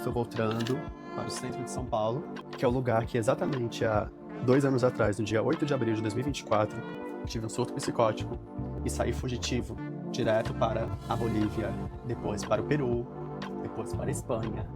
estou voltando para o centro de São Paulo, que é o lugar que exatamente há 2 anos atrás, no dia 8 de abril de 2024, tive um surto psicótico e saí fugitivo direto para a Bolívia, depois para o Peru, depois para a Espanha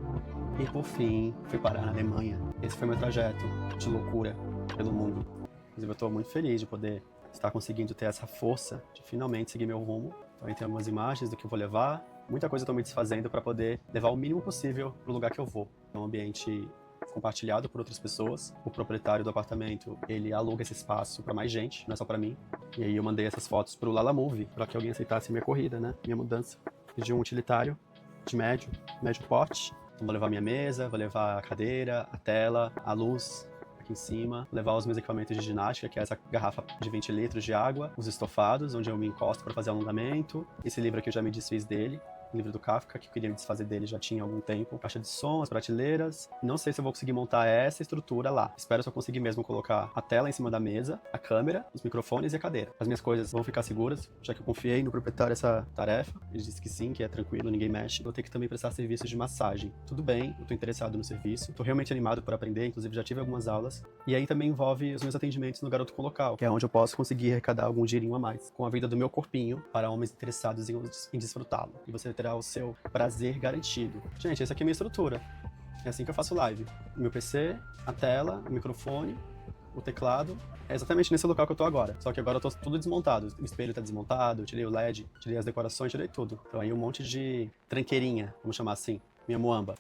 e, por fim, fui parar na Alemanha. Esse foi meu trajeto de loucura pelo mundo. Inclusive, eu estou muito feliz de poder estar conseguindo ter essa força de finalmente seguir meu rumo. Então, tem algumas imagens do que eu vou levar. Muita coisa eu estou me desfazendo para poder levar o mínimo possível para o lugar que eu vou. É um ambiente compartilhado por outras pessoas. O proprietário do apartamento, ele aluga esse espaço para mais gente, não é só para mim. E aí eu mandei essas fotos pro Lalamove, para que alguém aceitasse minha corrida, né? Minha mudança. Pedi um utilitário de médio porte. Então vou levar minha mesa, vou levar a cadeira, a tela, a luz aqui em cima, levar os meus equipamentos de ginástica, que é essa garrafa de 20 litros de água, os estofados, onde eu me encosto para fazer alongamento. Esse livro aqui eu já me desfiz dele. O livro do Kafka, que eu queria me desfazer dele já tinha algum tempo. Caixa de som, as prateleiras. Não sei se eu vou conseguir montar essa estrutura lá. Espero só conseguir mesmo colocar a tela em cima da mesa, a câmera, os microfones e a cadeira. As minhas coisas vão ficar seguras, já que eu confiei no proprietário essa tarefa. Ele disse que sim, que é tranquilo, ninguém mexe. Vou ter que também prestar serviços de massagem. Tudo bem, eu tô interessado no serviço. Tô realmente animado por aprender, inclusive já tive algumas aulas. E aí também envolve os meus atendimentos no Garoto com Local, que é onde eu posso conseguir arrecadar algum dinheirinho a mais com a vida do meu corpinho para homens interessados em desfrutá-lo. E você terá o seu prazer garantido. Gente, essa aqui é a minha estrutura. É assim que eu faço live. O meu PC, a tela, o microfone, o teclado. É exatamente nesse local que eu tô agora. Só que agora eu tô tudo desmontado. O espelho tá desmontado, eu tirei o LED, tirei as decorações, tirei tudo. Então aí um monte de tranqueirinha, vamos chamar assim, minha muamba.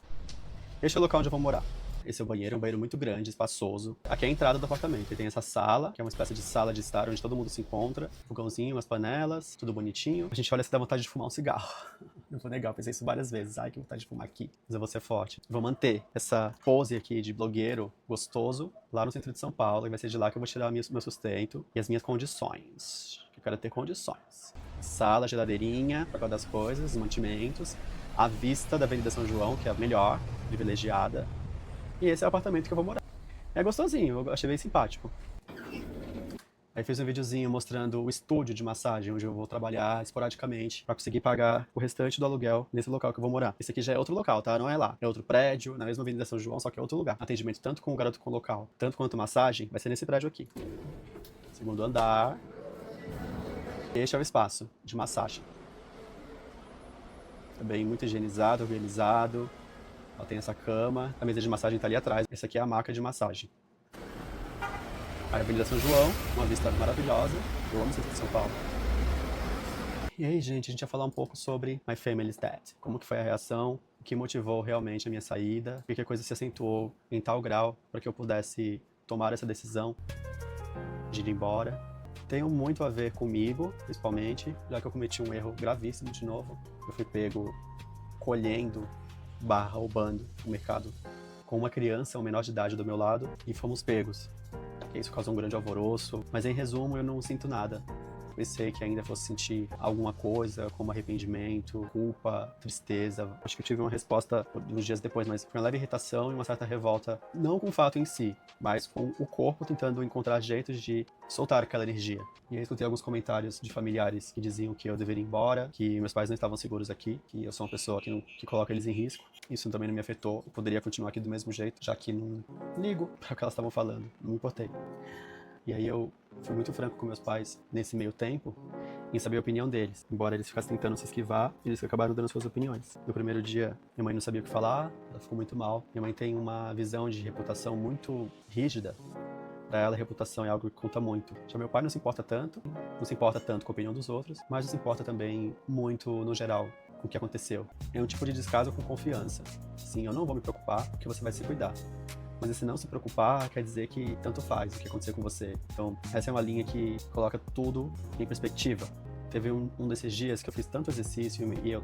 Este é o local onde eu vou morar. Esse é o banheiro, um banheiro muito grande, espaçoso. Aqui é a entrada do apartamento. E tem essa sala, que é uma espécie de sala de estar, onde todo mundo se encontra. Fogãozinho, umas panelas, tudo bonitinho. A gente olha se dá vontade de fumar um cigarro. Não vou negar, eu pensei isso várias vezes. Ai, que vontade de fumar aqui. Mas eu vou ser forte. Vou manter essa pose aqui de blogueiro gostoso lá no centro de São Paulo. E vai ser de lá que eu vou tirar meu sustento e as minhas condições. Eu quero ter condições. Sala, geladeirinha, para guardar as coisas, os mantimentos. A vista da Avenida São João, que é a melhor, privilegiada. E esse é o apartamento que eu vou morar. É gostosinho, eu achei bem simpático. Aí fiz um videozinho mostrando o estúdio de massagem, onde eu vou trabalhar esporadicamente para conseguir pagar o restante do aluguel nesse local que eu vou morar. Esse aqui já é outro local, tá? Não é lá. É outro prédio, na mesma Avenida São João, só que é outro lugar. Atendimento tanto com o Garoto com Local, tanto quanto massagem, vai ser nesse prédio aqui. Segundo andar. Este é o espaço de massagem. Também muito higienizado, organizado. Ela tem essa cama, a mesa de massagem tá ali atrás. Essa aqui é a maca de massagem. A Avenida São João, uma vista maravilhosa. Eu amo o centro de São Paulo. E aí, gente, a gente vai falar um pouco sobre My Family's Dead. Como que foi a reação, o que motivou realmente a minha saída, por que a coisa se acentuou em tal grau para que eu pudesse tomar essa decisão de ir embora. Tem muito a ver comigo, principalmente, já que eu cometi um erro gravíssimo de novo. Eu fui pego colhendo roubando o mercado com uma criança, um menor de idade do meu lado, e fomos pegos. Isso causou um grande alvoroço, mas em resumo eu não sinto nada. Pensei que ainda fosse sentir alguma coisa, como arrependimento, culpa, tristeza. Acho que eu tive uma resposta uns dias depois, mas foi uma leve irritação e uma certa revolta, não com o fato em si, mas com o corpo tentando encontrar jeitos de soltar aquela energia. E aí escutei alguns comentários de familiares que diziam que eu deveria ir embora, que meus pais não estavam seguros aqui, que eu sou uma pessoa que coloca eles em risco. Isso também não me afetou, eu poderia continuar aqui do mesmo jeito, já que não ligo para o que elas estavam falando, não me importei. E aí eu fui muito franco com meus pais nesse meio tempo, em saber a opinião deles. Embora eles ficassem tentando se esquivar, eles acabaram dando suas opiniões. No primeiro dia, minha mãe não sabia o que falar, ela ficou muito mal. Minha mãe tem uma visão de reputação muito rígida. Para ela, a reputação é algo que conta muito. Já meu pai não se importa tanto com a opinião dos outros, mas não se importa também muito, no geral, com o que aconteceu. É um tipo de descaso com confiança. Sim, eu não vou me preocupar, porque você vai se cuidar. Mas esse não se preocupar quer dizer que tanto faz o que acontecer com você. Então, essa é uma linha que coloca tudo em perspectiva. Teve um desses dias que eu fiz tanto exercício e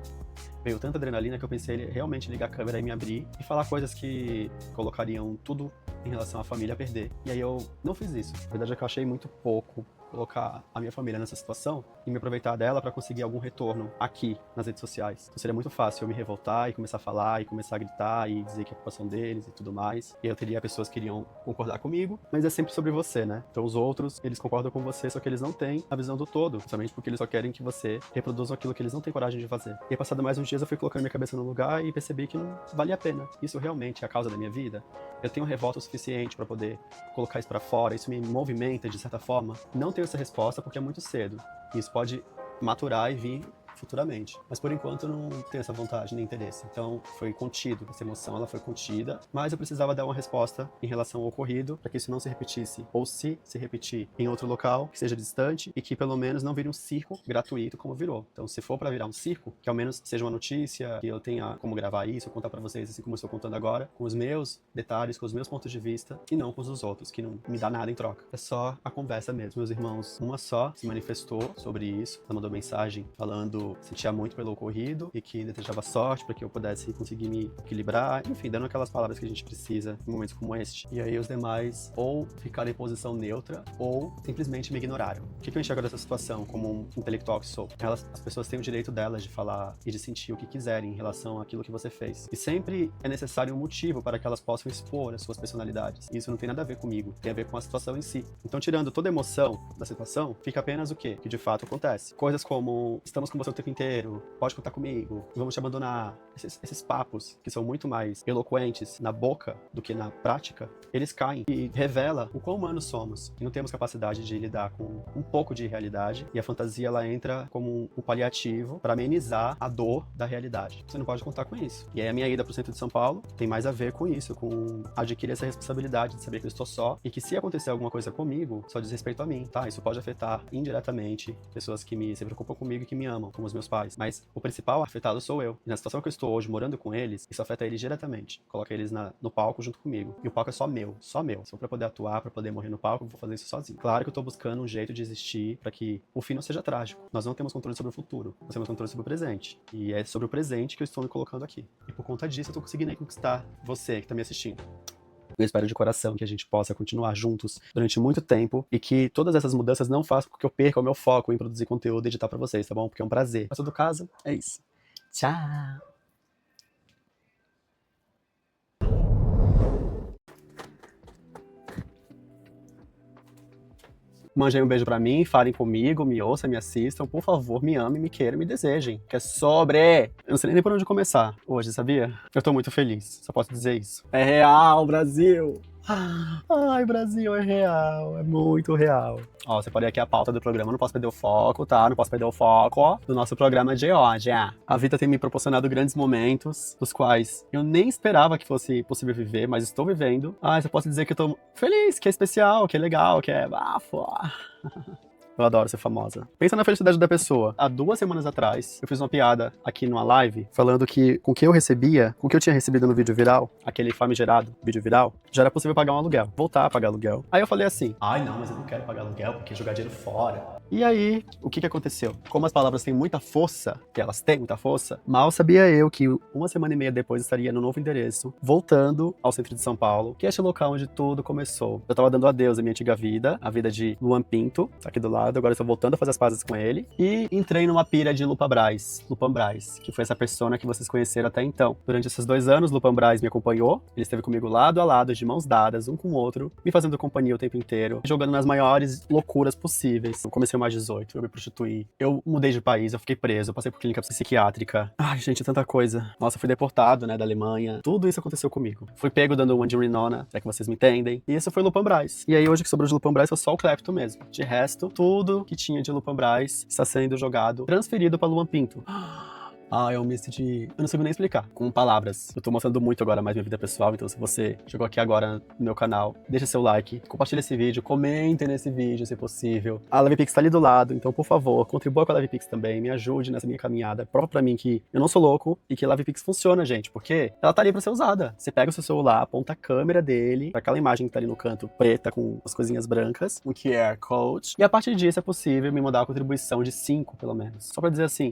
veio tanta adrenalina que eu pensei em realmente ligar a câmera e me abrir e falar coisas que colocariam tudo em relação à família a perder. E aí eu não fiz isso. A verdade é que eu achei muito pouco colocar a minha família nessa situação e me aproveitar dela para conseguir algum retorno aqui nas redes sociais. Então seria muito fácil eu me revoltar e começar a falar e começar a gritar e dizer que a culpa são deles e tudo mais. E eu teria pessoas que iriam concordar comigo, mas é sempre sobre você, né? Então os outros, eles concordam com você, só que eles não têm a visão do todo, somente porque eles só querem que você reproduza aquilo que eles não têm coragem de fazer. E aí, passado mais uns dias, eu fui colocando minha cabeça no lugar e percebi que não valia a pena. Isso realmente é a causa da minha vida? Eu tenho revolta o suficiente para poder colocar isso para fora? Isso me movimenta de certa forma? Não tenho essa resposta porque é muito cedo. Isso pode maturar e vir futuramente. Mas por enquanto eu não tenho essa vontade nem interesse. Então foi contido, essa emoção ela foi contida, mas eu precisava dar uma resposta em relação ao ocorrido para que isso não se repetisse, ou se repetir em outro local, que seja distante e que pelo menos não vire um circo gratuito como virou. Então se for para virar um circo, que ao menos seja uma notícia, que eu tenha como gravar isso, contar para vocês assim como eu estou contando agora, com os meus detalhes, com os meus pontos de vista e não com os dos outros, que não me dá nada em troca. É só a conversa mesmo. Meus irmãos, uma só se manifestou sobre isso, ela mandou mensagem falando sentia muito pelo ocorrido e que desejava sorte para que eu pudesse conseguir me equilibrar, enfim, dando aquelas palavras que a gente precisa em momentos como este. E aí os demais ou ficaram em posição neutra ou simplesmente me ignoraram. O que eu enxergo dessa situação como um intelectual que sou? As pessoas têm o direito delas de falar e de sentir o que quiserem em relação àquilo que você fez. E sempre é necessário um motivo para que elas possam expor as suas personalidades. E isso não tem nada a ver comigo, tem a ver com a situação em si. Então, tirando toda a emoção da situação, fica apenas o quê? Que de fato acontece. Coisas como, estamos com você o tempo inteiro, pode contar comigo, vamos te abandonar. Esses papos, que são muito mais eloquentes na boca do que na prática, eles caem e revela o quão humanos somos. E não temos capacidade de lidar com um pouco de realidade, e a fantasia ela entra como um paliativo para amenizar a dor da realidade. Você não pode contar com isso. E aí a minha ida pro centro de São Paulo tem mais a ver com isso, com adquirir essa responsabilidade de saber que eu estou só e que se acontecer alguma coisa comigo, só diz respeito a mim, tá? Isso pode afetar indiretamente pessoas que se preocupam comigo e que me amam, como os meus pais. Mas o principal afetado sou eu. E na situação que eu estou hoje, morando com eles, isso afeta eles diretamente. Coloca eles no palco junto comigo. E o palco é só meu, só meu. Se for pra poder atuar, pra poder morrer no palco, eu vou fazer isso sozinho. Claro que eu tô buscando um jeito de existir pra que o fim não seja trágico. Nós não temos controle sobre o futuro, nós temos controle sobre o presente. E é sobre o presente que eu estou me colocando aqui. E por conta disso, eu tô conseguindo aí conquistar você que tá me assistindo. Eu espero de coração que a gente possa continuar juntos durante muito tempo e que todas essas mudanças não façam com que eu perca o meu foco em produzir conteúdo e editar pra vocês, tá bom? Porque é um prazer. Mas todo caso, é isso. Tchau! Mandem um beijo pra mim, falem comigo, me ouçam, me assistam, por favor, me amem, me queiram, me desejem. Que é sobre... Eu não sei nem por onde começar hoje, sabia? Eu tô muito feliz, só posso dizer isso. É real, Brasil! Ai, Brasil, é real, é muito real. Ó, você pode ir aqui a pauta do programa, não posso perder o foco, tá? Não posso perder o foco, ó, do nosso programa de hoje. A vida tem me proporcionado grandes momentos, dos quais eu nem esperava que fosse possível viver, mas estou vivendo. Ah, eu posso dizer que eu tô feliz, que é especial, que é legal, que é bafo. Eu adoro ser famosa. Pensa na felicidade da pessoa. Há 2 semanas atrás, eu fiz uma piada aqui numa live, falando que com o que eu recebia, com o que eu tinha recebido no vídeo viral, aquele famigerado vídeo viral, já era possível pagar um aluguel, voltar a pagar aluguel. Aí eu falei assim, ai não, mas eu não quero pagar aluguel porque jogar dinheiro fora. E aí, o que aconteceu? Como as palavras têm muita força, que elas têm muita força, mal sabia eu que 1 semana e meia depois estaria no novo endereço, voltando ao centro de São Paulo, que é este local onde tudo começou. Eu tava dando adeus à minha antiga vida, a vida de Luan Pinto, aqui do lado, agora eu estou voltando a fazer as pazes com ele, e entrei numa pira de Lupan Braz, que foi essa persona que vocês conheceram até então. Durante esses 2 anos, Lupan Braz me acompanhou, ele esteve comigo lado a lado, de mãos dadas, um com o outro, me fazendo companhia o tempo inteiro, jogando nas maiores loucuras possíveis. Eu comecei mais 18, eu me prostituí, eu mudei de país, eu fiquei preso, eu passei por clínica psiquiátrica. Ai, gente, tanta coisa. Nossa, eu fui deportado, né, da Alemanha. Tudo isso aconteceu comigo. Fui pego dando uma de Rinona, é que vocês me entendem. E isso foi Lupan Braz. E aí, hoje que sobrou de Lupan Braz foi só o Clepto mesmo. De resto, tudo que tinha de Lupan Braz está sendo jogado, transferido para Luan Pinto. Ah, é um misto de... Eu não sei nem explicar, com palavras. Eu tô mostrando muito agora mais minha vida pessoal, então se você chegou aqui agora no meu canal, deixa seu like, compartilha esse vídeo, comentem nesse vídeo, se possível. A LivePix tá ali do lado, então por favor, contribua com a LivePix também, me ajude nessa minha caminhada. Prova pra mim que eu não sou louco e que a LivePix funciona, gente, porque ela tá ali pra ser usada. Você pega o seu celular, aponta a câmera dele, aquela imagem que tá ali no canto preta com as coisinhas brancas, um QR Code, e a partir disso é possível me mandar uma contribuição de 5, pelo menos. Só pra dizer assim...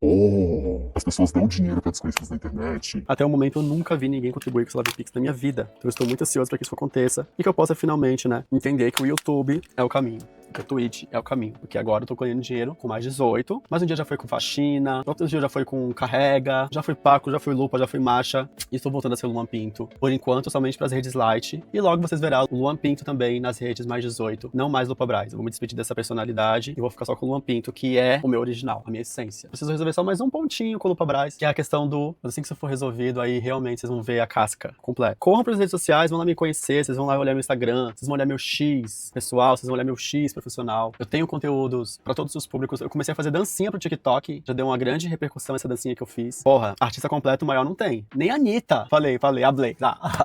As pessoas dão dinheiro pra desconhecidos na internet. Até o momento eu nunca vi ninguém contribuir com o LivePix na minha vida. Então eu estou muito ansioso para que isso aconteça e que eu possa finalmente, né, entender que o YouTube é o caminho. O Twitch é o caminho, porque agora eu tô ganhando dinheiro com mais 18, mas um dia já foi com faxina, outro dia já foi com carrega, já foi Paco, já foi Lupa, já foi Marcha, e estou voltando a ser o Luan Pinto. Por enquanto, somente pras redes light, e logo vocês verão o Luan Pinto também nas redes mais 18, não mais Lupa Braz. Eu vou me despedir dessa personalidade e vou ficar só com o Luan Pinto, que é o meu original, a minha essência. Preciso resolver só mais um pontinho com o Lupa Braz, que é a questão do, assim que isso for resolvido, aí realmente vocês vão ver a casca completa. Corram pras redes sociais, vão lá me conhecer, vocês vão lá olhar meu Instagram, vocês vão olhar meu X pessoal, vocês vão olhar meu X profissional. Eu tenho conteúdos pra todos os públicos. Eu comecei a fazer dancinha pro TikTok, já deu uma grande repercussão essa dancinha que eu fiz. Porra, artista completo maior não tem. Nem a Anitta. Falei, hablei.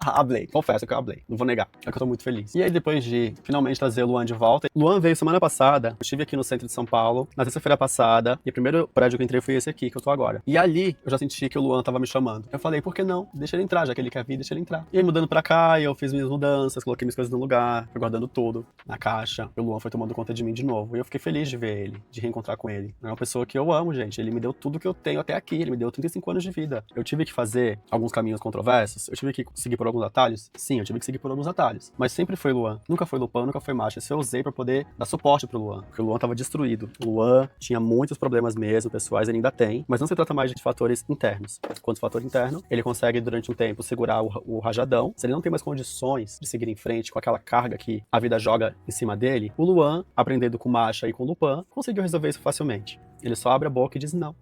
Hablei. Confesso que eu hablei. Não vou negar. É que eu tô muito feliz. E aí, depois de finalmente trazer o Luan de volta, Luan veio semana passada. Eu estive aqui no centro de São Paulo, na terça-feira passada, e o primeiro prédio que eu entrei foi esse aqui, que eu tô agora. E ali, eu já senti que o Luan tava me chamando. Eu falei, por que não? Deixa ele entrar, já que ele quer vir, deixa ele entrar. E aí, mudando pra cá, eu fiz minhas mudanças, coloquei minhas coisas no lugar, fui guardando tudo na caixa. E o Luan foi tomando conta de mim de novo. E eu fiquei feliz de ver ele, de reencontrar com ele. É uma pessoa que eu amo, gente. Ele me deu tudo que eu tenho até aqui. Ele me deu 35 anos de vida. Eu tive que fazer alguns caminhos controversos. Eu tive que seguir por alguns atalhos. Sim, eu tive que seguir por alguns atalhos. Mas sempre foi Luan. Nunca foi Lupan, nunca foi Marcha. Isso eu usei pra poder dar suporte pro Luan. Porque o Luan tava destruído. O Luan tinha muitos problemas mesmo, pessoais, ele ainda tem. Mas não se trata mais de fatores internos. Quanto fator interno, ele consegue durante um tempo segurar o rajadão. Se ele não tem mais condições de seguir em frente com aquela carga que a vida joga em cima dele, o Luan, aprendendo com Marcha e com Lupan, conseguiu resolver isso facilmente. Ele só abre a boca e diz não.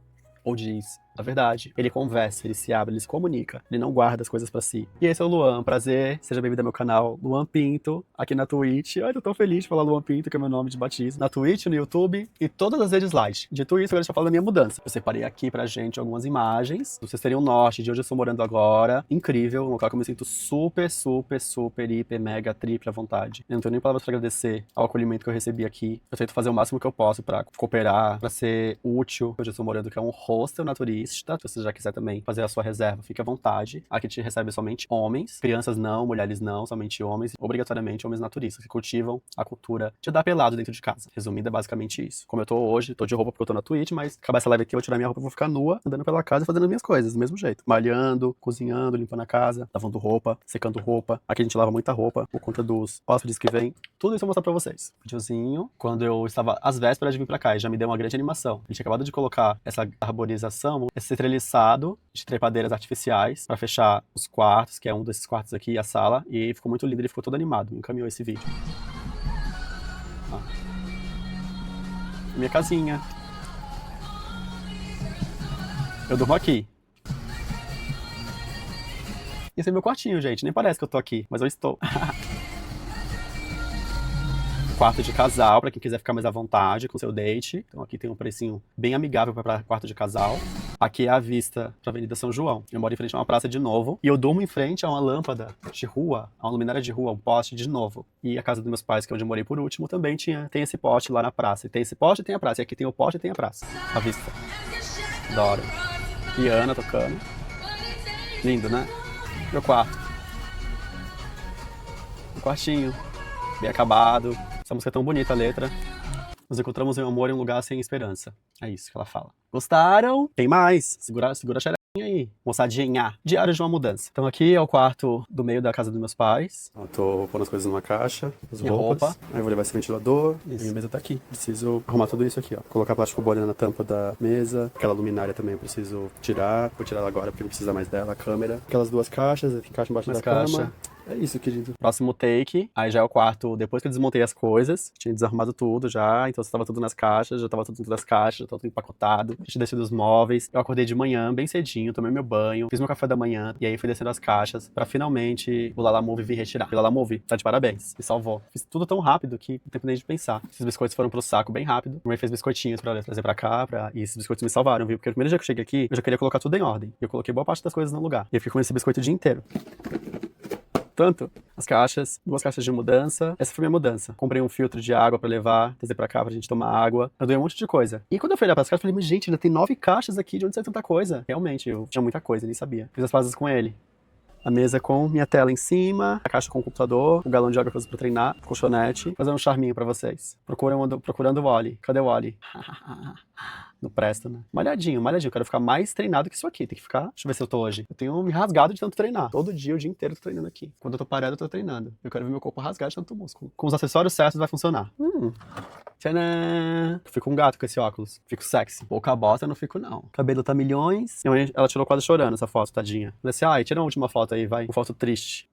Ou diz a verdade. Ele conversa, ele se abre, ele se comunica. Ele não guarda as coisas pra si. E esse é o Luan. Prazer. Seja bem-vindo ao meu canal Luan Pinto, aqui na Twitch. Ai, tô tão feliz de falar Luan Pinto, que é meu nome de batismo. Na Twitch, no YouTube e todas as redes light. Dito isso, agora deixa eu falar da minha mudança. Eu separei aqui pra gente algumas imagens. Vocês teriam um norte de onde eu estou morando agora. Incrível. Um local que eu me sinto super, hiper, mega, triple à vontade. Eu não tenho nem palavras pra agradecer ao acolhimento que eu recebi aqui. Eu tento fazer o máximo que eu posso pra cooperar, pra ser útil. Onde eu estou morando, que é um hostel naturista. Se você já quiser também fazer a sua reserva, fique à vontade. Aqui te recebe somente homens. Crianças não, mulheres não, somente homens. Obrigatoriamente homens naturistas, que cultivam a cultura de dar pelado dentro de casa. Resumindo, é basicamente isso. Como eu tô hoje, tô de roupa porque eu tô na Twitch, mas acabar essa live aqui, eu vou tirar minha roupa e vou ficar nua, andando pela casa e fazendo as minhas coisas, do mesmo jeito. Malhando, cozinhando, limpando a casa, lavando roupa, secando roupa. Aqui a gente lava muita roupa por conta dos hóspedes que vêm. Tudo isso eu vou mostrar pra vocês. Videozinho, quando eu estava às vésperas de vir pra cá, e já me deu uma grande animação. A gente acabado de colocar essa arborização, esse treliçado de trepadeiras artificiais pra fechar os quartos, que é um desses quartos aqui, a sala, e ficou muito lindo, ele ficou todo animado. Me encaminhou esse vídeo. Minha casinha. Eu durmo aqui. Esse é meu quartinho, gente. Nem parece que eu tô aqui, mas eu estou. Quarto de casal, pra quem quiser ficar mais à vontade com seu date. Então aqui tem um precinho bem amigável pra quarto de casal. Aqui é a vista pra Avenida São João. Eu moro em frente a uma praça de novo. E eu durmo em frente a uma lâmpada de rua, a uma luminária de rua, um poste de novo. E a casa dos meus pais, que é onde eu morei por último, também tem esse poste lá na praça. E tem esse poste e tem a praça. E aqui tem o poste e tem a praça. A vista. Adoro. E Ana tocando. Lindo, né? Meu quarto. Um quartinho. Bem acabado. Essa música é tão bonita, a letra. Nos encontramos em um amor em um lugar sem esperança. É isso que ela fala. Gostaram? Tem mais. Segura a xerequinha aí. Moçadinha. Diário de uma mudança. Então aqui é o quarto do meio da casa dos meus pais. Eu tô pondo as coisas numa caixa. As roupas. Aí eu vou levar esse ventilador. Isso. E a mesa tá aqui. Preciso arrumar tudo isso aqui, ó. Colocar plástico bolha na tampa da mesa. Aquela luminária também eu preciso tirar. Vou tirar ela agora porque não precisa mais dela. A câmera. Aquelas duas caixas. Encaixa embaixo da cama. É isso, querido. Próximo take. Aí já é o quarto, depois que eu desmontei as coisas. Tinha desarrumado tudo já, então estava tudo nas caixas, já tava tudo dentro das caixas, já tava tudo empacotado. A gente desceu dos móveis. Eu acordei de manhã, bem cedinho, tomei meu banho, fiz meu café da manhã, e aí fui descendo as caixas pra finalmente o Lala Move vir retirar. O Lala Move, tá de parabéns, me salvou. Fiz tudo tão rápido que não tem nem de pensar. Esses biscoitos foram pro saco bem rápido. A mãe fez biscoitinhos pra trazer pra cá, e esses biscoitos me salvaram, viu? Porque o primeiro dia que eu cheguei aqui, eu já queria colocar tudo em ordem. E eu coloquei boa parte das coisas no lugar. E eu fiquei com esse biscoito o dia inteiro. Tanto, as caixas, 2 caixas de mudança. Essa foi minha mudança. Comprei um filtro de água pra levar, trazer pra cá pra gente tomar água. Eu doei um monte de coisa. E quando eu fui olhar pras caixas, eu falei, mas gente, ainda tem 9 caixas aqui, de onde sai tanta coisa? Realmente, eu tinha muita coisa, nem sabia. Fiz as pazes com ele. A mesa com minha tela em cima, a caixa com o computador, o galão de água que eu uso pra treinar, o colchonete. Fazer um charminho pra vocês. Procurando o Wally. Cadê o Wally? Não presta, né? Malhadinho, malhadinho. Eu quero ficar mais treinado que isso aqui. Tem que ficar... Deixa eu ver se eu tô hoje. Eu tenho me rasgado de tanto treinar. Todo dia, o dia inteiro, eu tô treinando aqui. Quando eu tô parado, eu tô treinando. Eu quero ver meu corpo rasgado de tanto músculo. Com os acessórios certos, vai funcionar. Tcharam! Eu fico um gato com esse óculos. Fico sexy. Pouca bota, eu não fico, não. Cabelo tá milhões. Minha mãe, ela tirou quase chorando essa foto, tadinha. Falei assim, ai, tira a última foto aí, vai. Uma foto triste.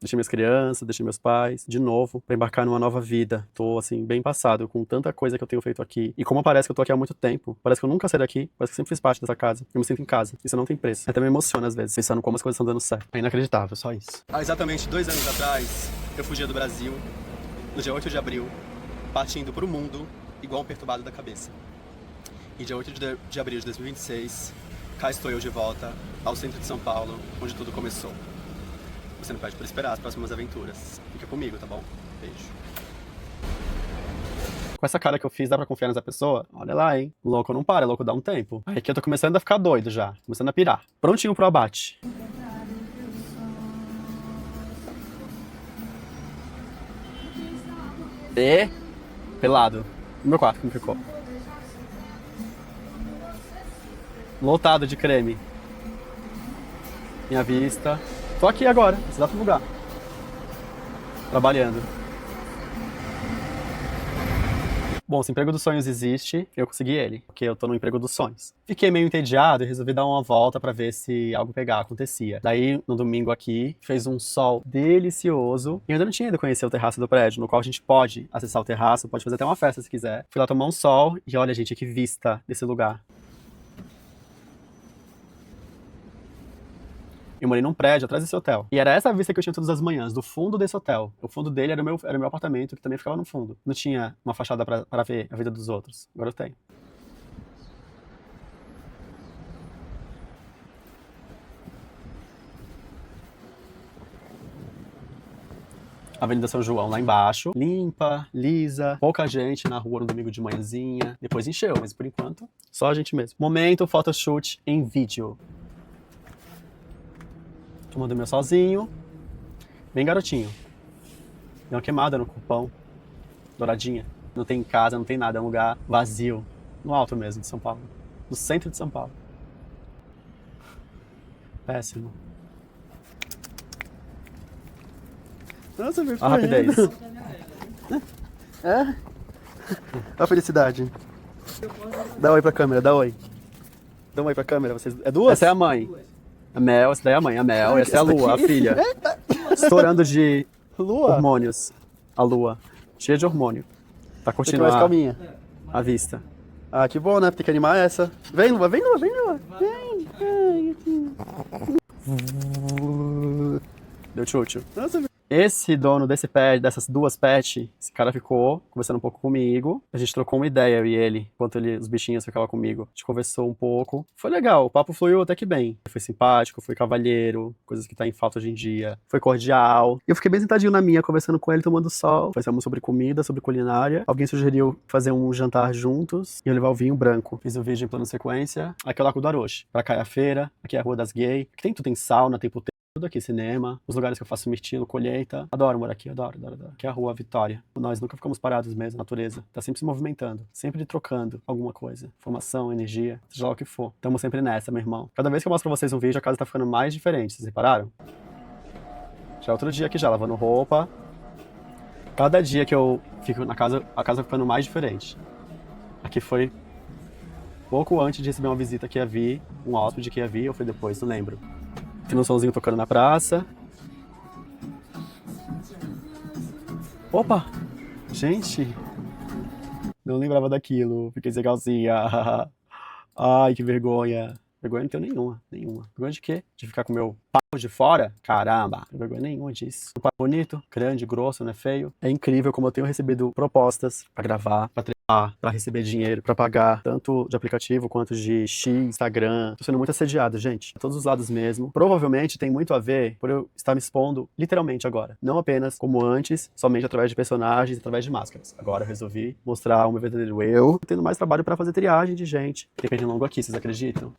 Deixei minhas crianças, deixei meus pais, de novo, pra embarcar numa nova vida. Tô, assim, bem passado com tanta coisa que eu tenho feito aqui. E como parece que eu tô aqui há muito tempo, parece que eu nunca saí daqui, parece que eu sempre fiz parte dessa casa. Eu me sinto em casa. Isso não tem preço. Até me emociona às vezes, pensando como as coisas estão dando certo. É inacreditável, só isso. Há exatamente 2 anos atrás, eu fugia do Brasil, no dia 8 de abril, partindo pro mundo, igual um perturbado da cabeça. E dia 8 de abril de 2026, cá estou eu de volta, ao centro de São Paulo, onde tudo começou. Você não pede por esperar as próximas aventuras. Fica comigo, tá bom? Beijo. Com essa cara que eu fiz, dá pra confiar nessa pessoa? Olha lá, hein? Louco não para, louco dá um tempo. Aí aqui eu tô começando a ficar doido já. Começando a pirar. Prontinho pro abate. E... pelado. No meu quarto, como ficou? Lotado de creme. Minha vista... Tô aqui agora, nesse exato lugar. Trabalhando. Bom, se o emprego dos sonhos existe, eu consegui ele, porque eu tô no emprego dos sonhos. Fiquei meio entediado e resolvi dar uma volta pra ver se algo pegar acontecia. Daí, no domingo aqui, fez um sol delicioso. E eu ainda não tinha ido conhecer o terraço do prédio, no qual a gente pode acessar o terraço, pode fazer até uma festa se quiser. Fui lá tomar um sol e olha, gente, que vista desse lugar. Eu morei num prédio atrás desse hotel. E era essa a vista que eu tinha todas as manhãs, do fundo desse hotel. O fundo dele era o meu apartamento, que também ficava no fundo. Não tinha uma fachada pra ver a vida dos outros. Agora eu tenho. Avenida São João lá embaixo. Limpa, lisa, pouca gente na rua no domingo de manhãzinha. Depois encheu, mas por enquanto, só a gente mesmo. Momento photoshoot em vídeo. Tomando meu sozinho, bem garotinho. Deu uma queimada no corpão, douradinha. Não tem casa, não tem nada, é um lugar vazio. No alto mesmo de São Paulo, no centro de São Paulo. Péssimo. Nossa, meu filho. A rapidez. É? A felicidade. Dá oi pra câmera, dá oi. Dá um oi pra câmera, vocês... É duas? Essa é a mãe. A Mel, essa daí é a mãe, a Mel, essa é a Lua, a filha. Estourando de hormônios. A Lua. Cheia de hormônio. Tá curtindo mais calminha. A vista. Ah, que bom, né? Tem que animar essa. Vem, Lua, vem, Lua, vem, Lua. Vem, deu tchutchu. Nossa, esse dono desse pet, dessas duas pets, esse cara ficou conversando um pouco comigo. A gente trocou uma ideia, eu e ele, enquanto os bichinhos ficavam comigo. A gente conversou um pouco. Foi legal, o papo fluiu até que bem. Foi simpático, foi cavalheiro, coisas que tá em falta hoje em dia. Foi cordial. E eu fiquei bem sentadinho na minha, conversando com ele, tomando sol. Conversamos sobre comida, sobre culinária. Alguém sugeriu fazer um jantar juntos e eu levar o vinho branco. Fiz o vídeo em plano sequência. Aqui é o Lago do Aroche. Pra cá é a feira, aqui é a Rua das Gays. Aqui tem tudo, tem sauna, tem puteiro. Tudo aqui, cinema, os lugares que eu faço mirtilo, colheita. Adoro morar aqui, adoro. Aqui é a Rua Vitória. Nós nunca ficamos parados mesmo, a natureza. Tá sempre se movimentando, sempre trocando alguma coisa. Informação, energia, seja lá o que for. Tamo sempre nessa, meu irmão. Cada vez que eu mostro pra vocês um vídeo, a casa tá ficando mais diferente, vocês repararam? Já é outro dia aqui já, lavando roupa. Cada dia que eu fico na casa, a casa vai ficando mais diferente. Aqui foi pouco antes de receber uma visita que ia vir, um hóspede que ia vir, ou foi depois, não lembro. Tem um somzinho tocando na praça. Opa! Gente! Não lembrava daquilo. Fiquei legalzinha. Ai, que vergonha. Vergonha não tenho nenhuma. Vergonha de quê? De ficar com o meu pau de fora? Caramba! Não tenho vergonha nenhuma disso. Um pau bonito, grande, grosso, não é feio. É incrível como eu tenho recebido propostas pra gravar, pra treinar, pra receber dinheiro, pra pagar, tanto de aplicativo quanto de X, Instagram. Tô sendo muito assediado, gente. De todos os lados mesmo. Provavelmente tem muito a ver por eu estar me expondo literalmente agora. Não apenas como antes, somente através de personagens, através de máscaras. Agora eu resolvi mostrar o meu verdadeiro eu, tendo mais trabalho pra fazer triagem de gente. Tem pernilongo aqui, vocês acreditam?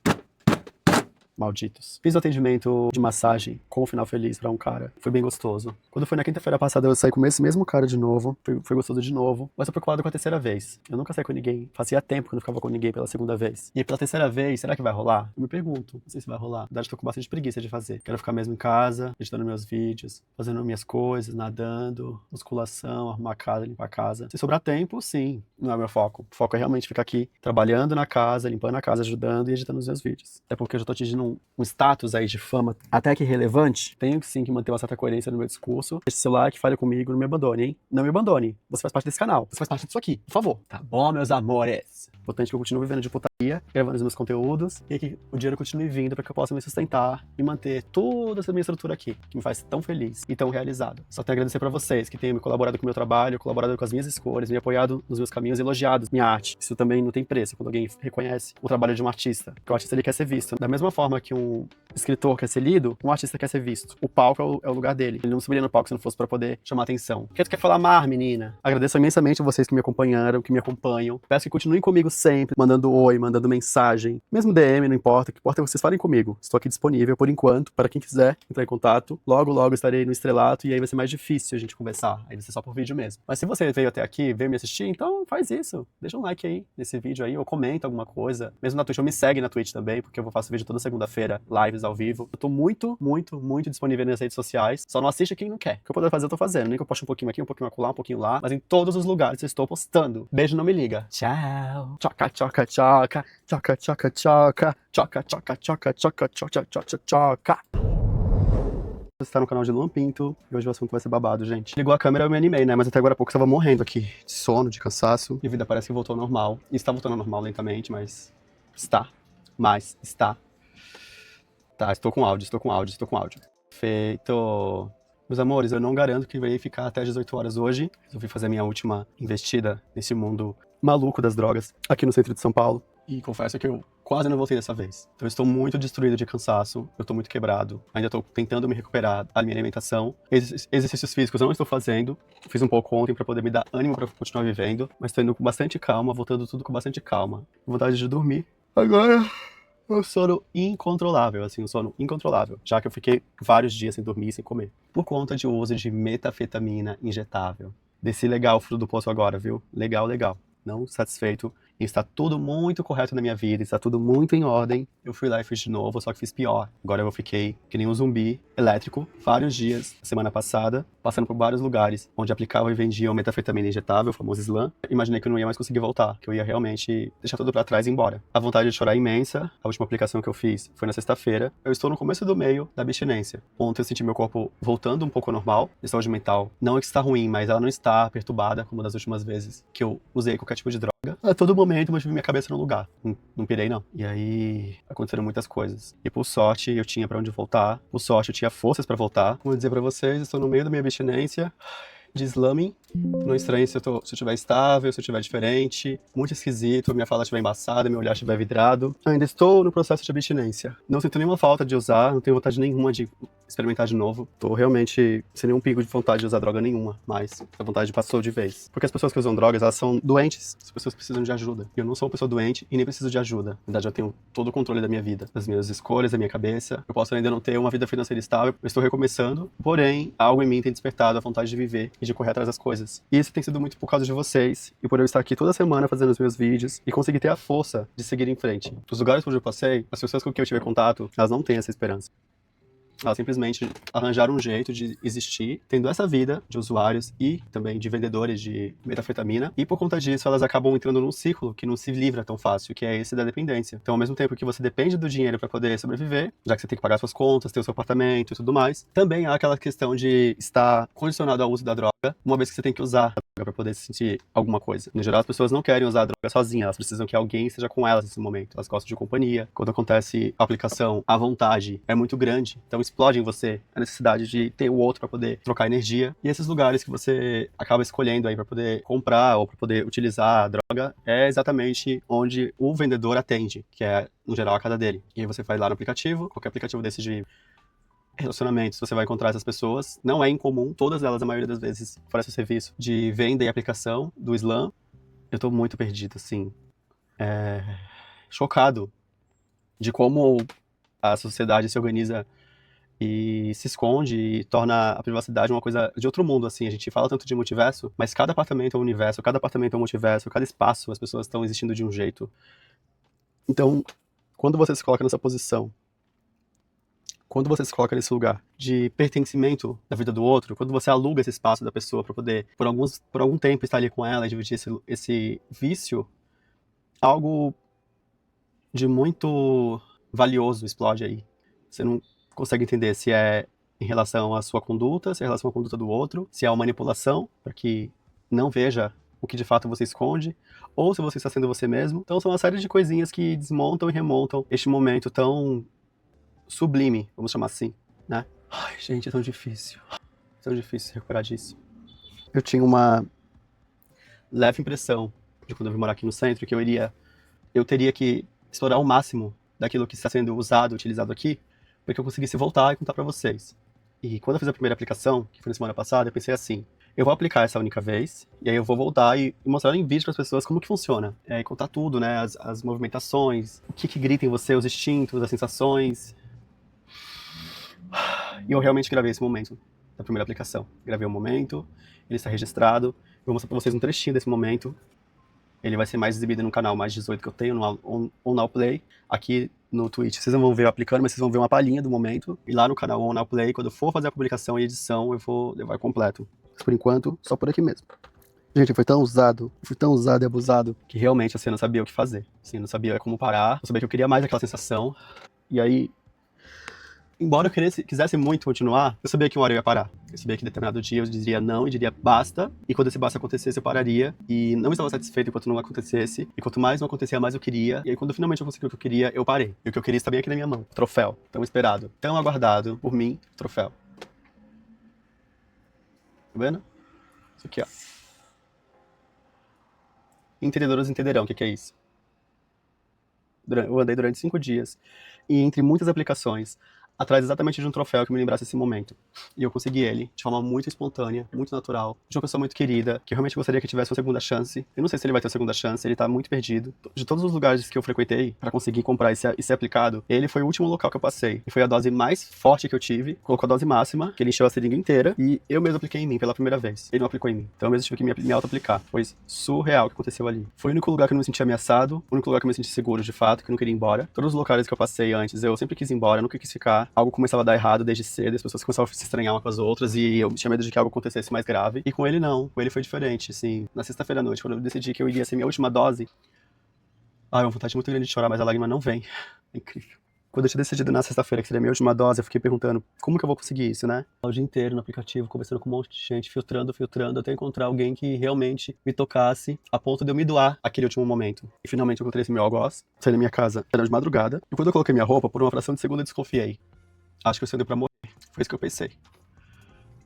malditos. Fiz o atendimento de massagem com um final feliz pra um cara. Foi bem gostoso. Quando foi na quinta-feira passada, eu saí com esse mesmo cara de novo. Foi gostoso de novo. Mas tô preocupado com a terceira vez. Eu nunca saí com ninguém. Fazia tempo que eu não ficava com ninguém pela segunda vez. E aí, pela terceira vez, será que vai rolar? Eu me pergunto. Não sei se vai rolar. Na verdade, tô com bastante preguiça de fazer. Quero ficar mesmo em casa, editando meus vídeos, fazendo minhas coisas, nadando, musculação, arrumar a casa, limpar a casa. Se sobrar tempo, sim. Não é o meu foco. O foco é realmente ficar aqui, trabalhando na casa, limpando a casa, ajudando e editando os meus vídeos. Até porque eu já tô atingindo um status aí de fama até que relevante. Tenho sim que manter uma certa coerência no meu discurso. Esse celular que fale comigo, não me abandone, hein? Não me abandone. Você faz parte desse canal. Você faz parte disso aqui. Por favor. Tá bom, meus amores? Importante que eu continue vivendo de putaria, gravando os meus conteúdos e que o dinheiro continue vindo para que eu possa me sustentar e manter toda essa minha estrutura aqui, que me faz tão feliz e tão realizado. Só tenho a agradecer para vocês que têm me colaborado com o meu trabalho, colaborado com as minhas escolhas, me apoiado nos meus caminhos, elogiado minha arte. Isso também não tem preço quando alguém reconhece o trabalho de um artista. Porque o artista ele quer ser visto. Da mesma forma que um escritor quer ser lido, um artista quer ser visto. O palco é o lugar dele. Ele não subiria no palco se não fosse para poder chamar atenção. O que tu quer falar, Mar, menina? Agradeço imensamente a vocês que me acompanharam, que me acompanham. Peço que continuem comigo sempre, mandando oi, mandando mensagem. Mesmo DM, não importa. O que importa é que vocês falem comigo. Estou aqui disponível por enquanto, para quem quiser entrar em contato. Logo, logo estarei no Estrelato e aí vai ser mais difícil a gente conversar. Aí vai ser só por vídeo mesmo. Mas se você veio até aqui, veio me assistir, então faz isso. Deixa um like aí nesse vídeo aí, ou comenta alguma coisa. Mesmo na Twitch, ou me segue na Twitch também, porque eu faço vídeo toda segunda-feira, lives ao vivo. Eu tô muito, muito, muito disponível nas redes sociais. Só não assiste quem não quer. O que eu puder fazer, eu tô fazendo. Nem que eu poste um pouquinho aqui, um pouquinho acolá, um pouquinho lá. Mas em todos os lugares eu estou postando. Beijo, não me liga. Tchau. Tchoca, tchoca, tchoca. Tchoca, tchoca, tchoca. Tchoca, tchoca, tchoca, tchoca, tchoca, tchoca, tchoca. Você tá no canal de Luan Pinto e hoje o assunto vai ser babado, gente. Ligou a câmera, eu me animei, né? Mas até agora há pouco eu tava morrendo aqui de sono, de cansaço. Minha vida parece que voltou ao normal. E está voltando ao normal lentamente, mas está. Tá, estou com áudio. Feito. Meus amores, eu não garanto que vai ficar até as 18 horas hoje. Resolvi fazer a minha última investida nesse mundo maluco das drogas aqui no centro de São Paulo. E confesso que eu quase não voltei dessa vez. Então eu estou muito destruído de cansaço, eu estou muito quebrado. Ainda estou tentando me recuperar da minha alimentação. Exercícios físicos eu não estou fazendo. Fiz um pouco ontem para poder me dar ânimo para continuar vivendo. Mas estou indo com bastante calma, voltando tudo com bastante calma. Vontade de dormir. Agora, um sono incontrolável, assim, um sono incontrolável. Já que eu fiquei vários dias sem dormir e sem comer. Por conta de uso de metafetamina injetável. Desci legal o fruto do poço agora, viu? Legal. Não satisfeito. E está tudo muito correto na minha vida, está tudo muito em ordem. Eu fui lá e fiz de novo, só que fiz pior. Agora eu fiquei que nem um zumbi elétrico, vários dias, semana passada, passando por vários lugares, onde aplicavam e vendiam metafetamina injetável, o famoso slam. Imaginei que eu não ia mais conseguir voltar, que eu ia realmente deixar tudo pra trás e ir embora. A vontade de chorar é imensa. A última aplicação que eu fiz foi na sexta-feira. Eu estou no começo do meio da abstinência. Ontem eu senti meu corpo voltando um pouco ao normal, de saúde mental. Não é que está ruim, mas ela não está perturbada, como das últimas vezes que eu usei qualquer tipo de droga. A todo momento eu mantive minha cabeça no lugar. Não pirei, não. E aí aconteceram muitas coisas. E por sorte eu tinha pra onde voltar. Por sorte eu tinha forças pra voltar. Como eu dizer pra vocês, eu estou no meio da minha abstinência de slamming. Não estranhe se eu estiver estável, se eu estiver diferente. Muito esquisito, minha fala estiver embaçada, meu olhar estiver vidrado. Ainda estou no processo de abstinência. Não sinto nenhuma falta de usar, não tenho vontade nenhuma de experimentar de novo. Tô realmente sem nenhum pingo de vontade de usar droga nenhuma, mas a vontade passou de vez. Porque as pessoas que usam drogas, elas são doentes. As pessoas precisam de ajuda. Eu não sou uma pessoa doente e nem preciso de ajuda. Na verdade, eu tenho todo o controle da minha vida, das minhas escolhas, da minha cabeça. Eu posso ainda não ter uma vida financeira estável, eu estou recomeçando. Porém, algo em mim tem despertado a vontade de viver e de correr atrás das coisas. E isso tem sido muito por causa de vocês e por eu estar aqui toda semana fazendo os meus vídeos e conseguir ter a força de seguir em frente. Os lugares por onde eu passei, as pessoas com quem eu tive contato, elas não têm essa esperança. Elas simplesmente arranjaram um jeito de existir, tendo essa vida de usuários e também de vendedores de metafetamina. E por conta disso, elas acabam entrando num ciclo que não se livra tão fácil, que é esse da dependência. Então, ao mesmo tempo que você depende do dinheiro para poder sobreviver, já que você tem que pagar suas contas, ter o seu apartamento e tudo mais, também há aquela questão de estar condicionado ao uso da droga, uma vez que você tem que usar a droga para poder sentir alguma coisa. No geral, as pessoas não querem usar a droga sozinhas, elas precisam que alguém esteja com elas nesse momento. Elas gostam de companhia. Quando acontece a aplicação, a vontade é muito grande, então explode em você a necessidade de ter o outro para poder trocar energia. E esses lugares que você acaba escolhendo aí para poder comprar ou para poder utilizar a droga é exatamente onde o vendedor atende, que é, no geral, a casa dele. E aí você vai lá no aplicativo, qualquer aplicativo desse de relacionamentos, você vai encontrar essas pessoas. Não é incomum, todas elas, a maioria das vezes, oferecem o serviço de venda e aplicação do slam. Eu tô muito perdido, assim. Chocado de como a sociedade se organiza e se esconde e torna a privacidade uma coisa de outro mundo, assim. A gente fala tanto de multiverso, mas cada apartamento é um universo, cada apartamento é um multiverso, cada espaço as pessoas estão existindo de um jeito. Então, quando você se coloca nessa posição, quando você se coloca nesse lugar de pertencimento da vida do outro, quando você aluga esse espaço da pessoa para poder, por algum tempo, estar ali com ela e dividir esse vício, algo de muito valioso explode aí. Você não consegue entender se é em relação à sua conduta, se é em relação à conduta do outro, se é uma manipulação para que não veja o que de fato você esconde, ou se você está sendo você mesmo. Então são uma série de coisinhas que desmontam e remontam este momento tão sublime, vamos chamar assim, né? Ai, gente, é tão difícil. Tão difícil se recuperar disso. Eu tinha uma leve impressão de quando eu vim morar aqui no centro que eu teria que explorar o máximo daquilo que está sendo usado, utilizado aqui, para que eu conseguisse voltar e contar para vocês. E quando eu fiz a primeira aplicação, que foi na semana passada, eu pensei assim, eu vou aplicar essa única vez, e aí eu vou voltar e mostrar em vídeo para as pessoas como que funciona. E contar tudo, né, as movimentações, o que grita em você, os instintos, as sensações. E eu realmente gravei esse momento da primeira aplicação. Gravei o momento, ele está registrado, eu vou mostrar para vocês um trechinho desse momento. Ele vai ser mais exibido no canal mais 18 que eu tenho, no Now Play. Aqui no Twitch vocês não vão ver eu aplicando, mas vocês vão ver uma palhinha do momento. E lá no canal Now Play, quando eu for fazer a publicação e edição, eu vou levar completo. Mas por enquanto, só por aqui mesmo. Gente, foi tão usado e abusado, que realmente assim, eu não sabia o que fazer. Assim, eu não sabia como parar, eu sabia que eu queria mais aquela sensação. E aí, embora eu quisesse muito continuar, eu sabia que uma hora eu ia parar. Eu sabia que em determinado dia eu diria não e diria basta. E quando esse basta acontecesse, eu pararia. E não estava satisfeito enquanto não acontecesse. E quanto mais não acontecia, mais eu queria. E aí quando finalmente eu consegui o que eu queria, eu parei. E o que eu queria está bem aqui na minha mão. O troféu. Tão esperado. Tão aguardado por mim. Troféu. Tá vendo? Isso aqui, ó. Entendedoras entenderão o que é isso. Eu andei durante 5 dias. E entre muitas aplicações, atrás exatamente de um troféu que me lembrasse esse momento. E eu consegui ele de forma muito espontânea, muito natural, de uma pessoa muito querida, que eu realmente gostaria que tivesse uma segunda chance. Eu não sei se ele vai ter uma segunda chance, ele tá muito perdido. De todos os lugares que eu frequentei para conseguir comprar e ser aplicado, ele foi o último local que eu passei. E foi a dose mais forte que eu tive, colocou a dose máxima, que ele encheu a seringa inteira, e eu mesmo apliquei em mim pela primeira vez. Ele não aplicou em mim. Então eu mesmo tive que me auto-aplicar. Foi surreal o que aconteceu ali. Foi o único lugar que eu não me senti ameaçado, o único lugar que eu me senti seguro de fato, que eu não queria ir embora. Todos os locais que eu passei antes, eu sempre quis ir embora, eu nunca quis ficar. Algo começava a dar errado desde cedo, as pessoas começavam a se estranhar umas com as outras e eu tinha medo de que algo acontecesse mais grave. E com ele não, com ele foi diferente, assim. Na sexta-feira à noite, quando eu decidi que eu iria ser minha última dose, uma vontade muito grande de chorar, mas a lágrima não vem. É incrível. Quando eu tinha decidido na sexta-feira que seria a minha última dose, eu fiquei perguntando como que eu vou conseguir isso, né? O dia inteiro no aplicativo, conversando com um monte de gente, filtrando, até encontrar alguém que realmente me tocasse a ponto de eu me doar aquele último momento. E finalmente eu encontrei esse meu algoz, saí da minha casa, era de madrugada, e quando eu coloquei minha roupa, por uma fração de segundo eu desconfiei. Acho que eu saindo pra morrer. Foi isso que eu pensei.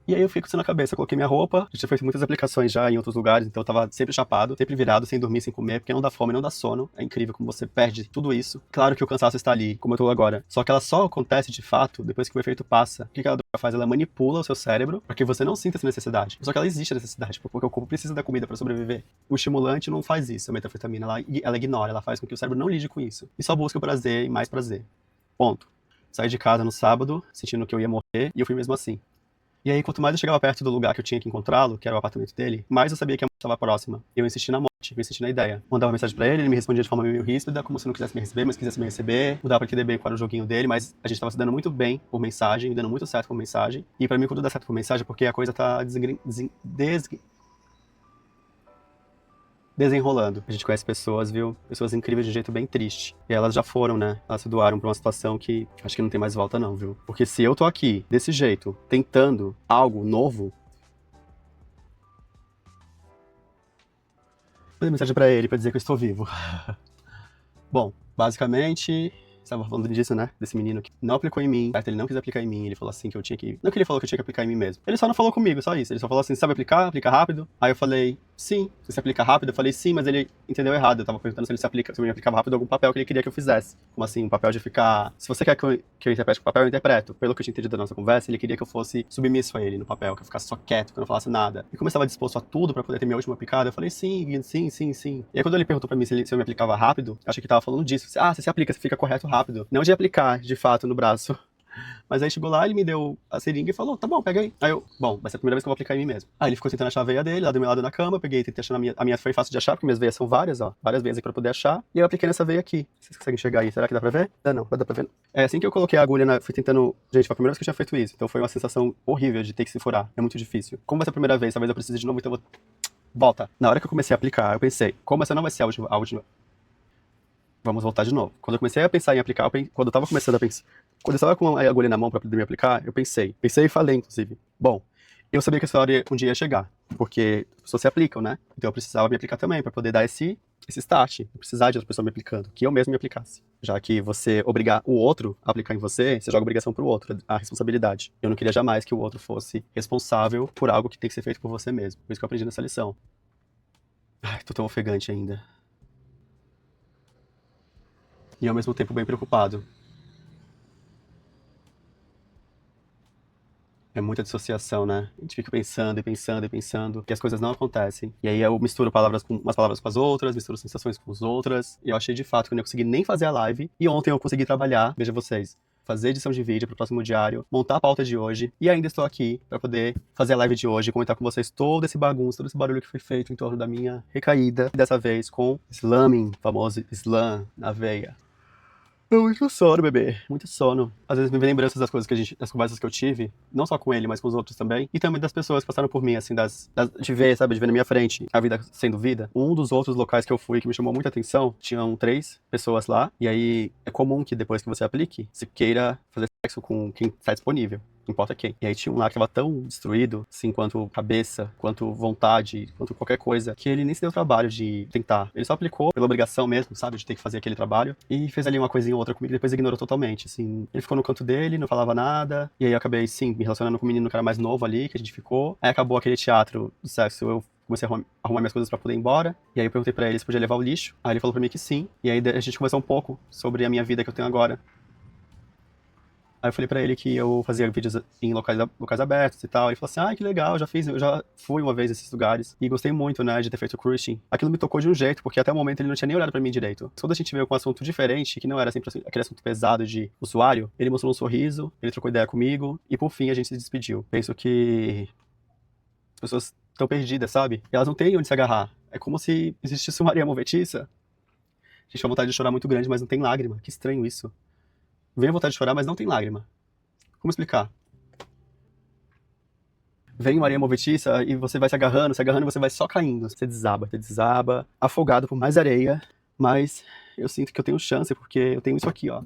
E aí eu fiquei com isso na cabeça, eu coloquei minha roupa, já tinha feito muitas aplicações já em outros lugares, então eu tava sempre chapado, sempre virado, sem dormir, sem comer, porque não dá fome, não dá sono. É incrível como você perde tudo isso. Claro que o cansaço está ali, como eu tô agora. Só que ela só acontece de fato depois que o efeito passa. O que ela faz? Ela manipula o seu cérebro para que você não sinta essa necessidade. Só que ela existe a necessidade, porque o corpo precisa da comida para sobreviver. O estimulante não faz isso, a metanfetamina, ela ignora, ela faz com que o cérebro não lide com isso. E só busca o prazer e mais prazer. Ponto. Saí de casa no sábado, sentindo que eu ia morrer, e eu fui mesmo assim. E aí, quanto mais eu chegava perto do lugar que eu tinha que encontrá-lo, que era o apartamento dele, mais eu sabia que a morte estava próxima. E eu insisti na morte, eu insisti na ideia. Mandava mensagem pra ele me respondia de forma meio ríspida, como se não quisesse me receber, mas quisesse me receber. Mudava pra QDB qual era o joguinho dele, mas a gente tava se dando muito bem por mensagem, dando muito certo por mensagem. E pra mim, quando dá certo por mensagem, é porque a coisa tá desenrolando. A gente conhece pessoas, viu? Pessoas incríveis de um jeito bem triste. E elas já foram, né? Elas se doaram pra uma situação que acho que não tem mais volta não, viu? Porque se eu tô aqui, desse jeito, tentando algo novo... Vou mandar mensagem pra ele pra dizer que eu estou vivo. Bom, basicamente... Estava falando disso, né? Desse menino que não aplicou em mim, certo? Ele não quis aplicar em mim, ele falou assim que eu tinha que... Não que ele falou que eu tinha que aplicar em mim mesmo. Ele só não falou comigo, só isso. Ele só falou assim, sabe aplicar? Aplica rápido. Aí eu falei, sim, você se aplica rápido? Eu falei, sim, mas ele entendeu errado. Eu tava perguntando se se eu me aplicava rápido algum papel que ele queria que eu fizesse. Como assim, um papel de ficar... Se você quer que eu interprete o papel, eu interpreto. Pelo que eu tinha entendido da nossa conversa, ele queria que eu fosse submisso a ele no papel, que eu ficasse só quieto, que eu não falasse nada. E como eu estava disposto a tudo pra poder ter minha última aplicada, eu falei, sim, sim, sim, sim. E aí quando ele perguntou pra mim se eu me aplicava rápido, eu achei que tava falando disso. Ah, você se aplica, você fica correto rápido. Não de aplicar, de fato, no braço. Mas aí chegou lá, ele me deu a seringa e falou, tá bom, pega aí. Aí eu, bom, vai ser a primeira vez que eu vou aplicar em mim mesmo. Aí ele ficou tentando achar a veia dele, lá do meu lado na cama, eu peguei, tentei achar na minha. A minha foi fácil de achar, porque minhas veias são várias, ó. Várias veias aqui pra poder achar. E eu apliquei nessa veia aqui. Vocês conseguem enxergar aí? Será que dá pra ver? Não, vai dar pra ver. É assim que eu coloquei a agulha fui tentando. Gente, foi a primeira vez que eu tinha feito isso. Então foi uma sensação horrível de ter que se furar. É muito difícil. Como vai ser a primeira vez, talvez eu precise de novo, então eu vou. Volta. Na hora que eu comecei a aplicar, eu pensei, como essa não vai ser a última. Vamos voltar de novo. Quando eu comecei a pensar em aplicar, quando eu tava começando a pensar. Quando eu estava com a agulha na mão para poder me aplicar, eu pensei. Pensei e falei, inclusive. Bom, eu sabia que essa hora um dia ia chegar, porque as pessoas se aplicam, né? Então eu precisava me aplicar também para poder dar esse start. Não precisar de outra pessoa me aplicando, que eu mesmo me aplicasse. Já que você obrigar o outro a aplicar em você, você joga a obrigação pro outro, a responsabilidade. Eu não queria jamais que o outro fosse responsável por algo que tem que ser feito por você mesmo. Por isso que eu aprendi nessa lição. Ai, tô tão ofegante ainda. E ao mesmo tempo bem preocupado. É muita dissociação, né? A gente fica pensando e pensando e pensando que as coisas não acontecem. E aí eu misturo umas palavras com as outras, misturo sensações com as outras. E eu achei de fato que eu não consegui nem fazer a live. E ontem eu consegui trabalhar, veja vocês, fazer edição de vídeo pro próximo diário, montar a pauta de hoje. E ainda estou aqui para poder fazer a live de hoje, comentar com vocês todo esse bagunço, todo esse barulho que foi feito em torno da minha recaída. Dessa vez com slamming, famoso slam na veia. Muito sono, bebê. Muito sono. Às vezes me vem lembranças das coisas das conversas que eu tive, não só com ele, mas com os outros também. E também das pessoas que passaram por mim, assim, de ver, sabe, de ver na minha frente a vida sendo vida. Um dos outros locais que eu fui que me chamou muita atenção, tinham 3 pessoas lá. E aí é comum que depois que você aplique, você queira fazer sexo com quem está disponível. Não importa quem. E aí tinha um lá que tava tão destruído, assim, quanto cabeça, quanto vontade, quanto qualquer coisa, que ele nem se deu o trabalho de tentar. Ele só aplicou pela obrigação mesmo, sabe, de ter que fazer aquele trabalho. E fez ali uma coisinha ou outra comigo e depois ignorou totalmente, assim. Ele ficou no canto dele, não falava nada. E aí eu acabei, sim, me relacionando com o menino que era mais novo ali, que a gente ficou. Aí acabou aquele teatro do sexo, eu comecei a arrumar minhas coisas pra poder ir embora. E aí eu perguntei pra ele se podia levar o lixo. Aí ele falou pra mim que sim. E aí a gente conversou um pouco sobre a minha vida que eu tenho agora. Aí eu falei pra ele que eu fazia vídeos em locais abertos e tal. Ele falou assim, que legal, eu já fui uma vez nesses lugares. E gostei muito, né, de ter feito o crushing. Aquilo me tocou de um jeito, porque até o momento ele não tinha nem olhado pra mim direito. Quando a gente veio com um assunto diferente, que não era sempre assim, aquele assunto pesado de usuário, ele mostrou um sorriso, ele trocou ideia comigo, e por fim a gente se despediu. Penso que as pessoas estão perdidas, sabe? E elas não têm onde se agarrar. É como se existisse uma areia movediça. A gente tem uma vontade de chorar muito grande, mas não tem lágrima. Que estranho isso. Vem a vontade de chorar, mas não tem lágrima. Como explicar? Vem uma areia movediça e você vai se agarrando e você vai só caindo. Você desaba, afogado por mais areia. Mas eu sinto que eu tenho chance, porque eu tenho isso aqui, ó.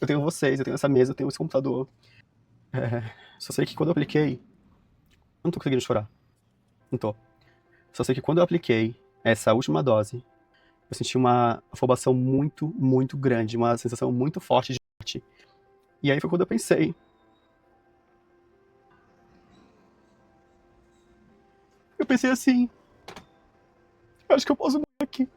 Eu tenho vocês, eu tenho essa mesa, eu tenho esse computador. Só sei que quando eu apliquei, eu não tô conseguindo chorar. Não tô. Só sei que quando eu apliquei essa última dose, eu senti uma afobação muito, muito grande, uma sensação muito forte de morte. E aí foi quando eu pensei, assim, eu acho que eu posso morrer aqui.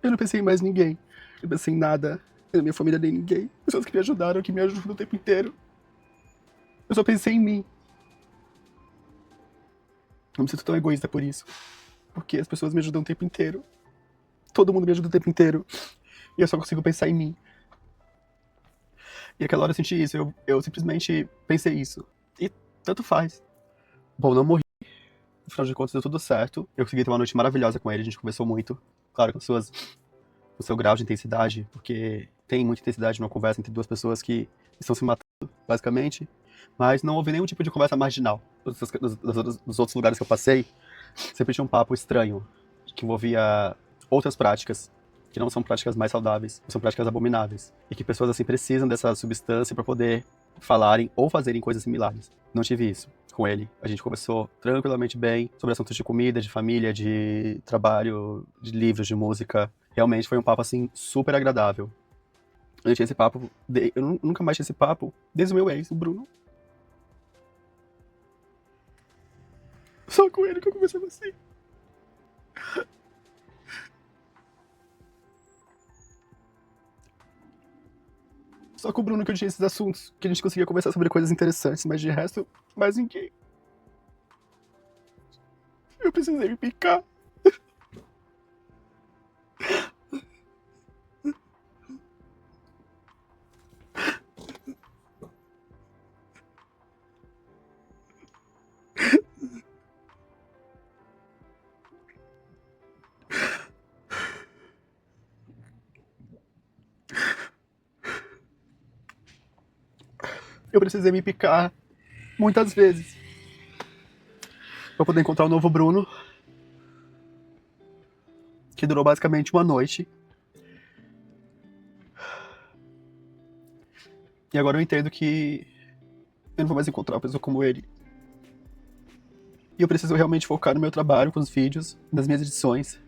Eu não pensei em mais ninguém. Eu não pensei em nada. Nem na minha família, nem em ninguém. Pessoas que me ajudaram, que me ajudam o tempo inteiro. Eu só pensei em mim. Eu me sinto tão egoísta por isso. Porque as pessoas me ajudam o tempo inteiro. Todo mundo me ajuda o tempo inteiro. E eu só consigo pensar em mim. E aquela hora eu senti isso. Eu simplesmente pensei isso. E tanto faz. Bom, não morri. No final de contas, deu tudo certo. Eu consegui ter uma noite maravilhosa com ele. A gente conversou muito. Claro, com o seu grau de intensidade. Porque tem muita intensidade numa conversa entre duas pessoas que estão se matando, basicamente. Mas não houve nenhum tipo de conversa marginal. Nos outros lugares que eu passei, sempre tinha um papo estranho, que envolvia outras práticas, que não são práticas mais saudáveis, são práticas abomináveis. E que pessoas assim precisam dessa substância para poder falarem ou fazerem coisas similares. Não tive isso com ele. A gente conversou tranquilamente bem sobre assuntos de comida, de família, de trabalho, de livros, de música. Realmente foi um papo, assim, super agradável. Eu tinha esse papo, eu nunca mais tinha esse papo desde o meu ex, o Bruno. Só com ele que eu conversava assim. Só com o Bruno que eu tinha esses assuntos, que a gente conseguia conversar sobre coisas interessantes, mas de resto, mais ninguém. Eu precisei me picar. Eu precisei me picar muitas vezes pra poder encontrar o novo Bruno, que durou basicamente uma noite. E agora eu entendo que eu não vou mais encontrar uma pessoa como ele. E eu preciso realmente focar no meu trabalho, com os vídeos, nas minhas edições,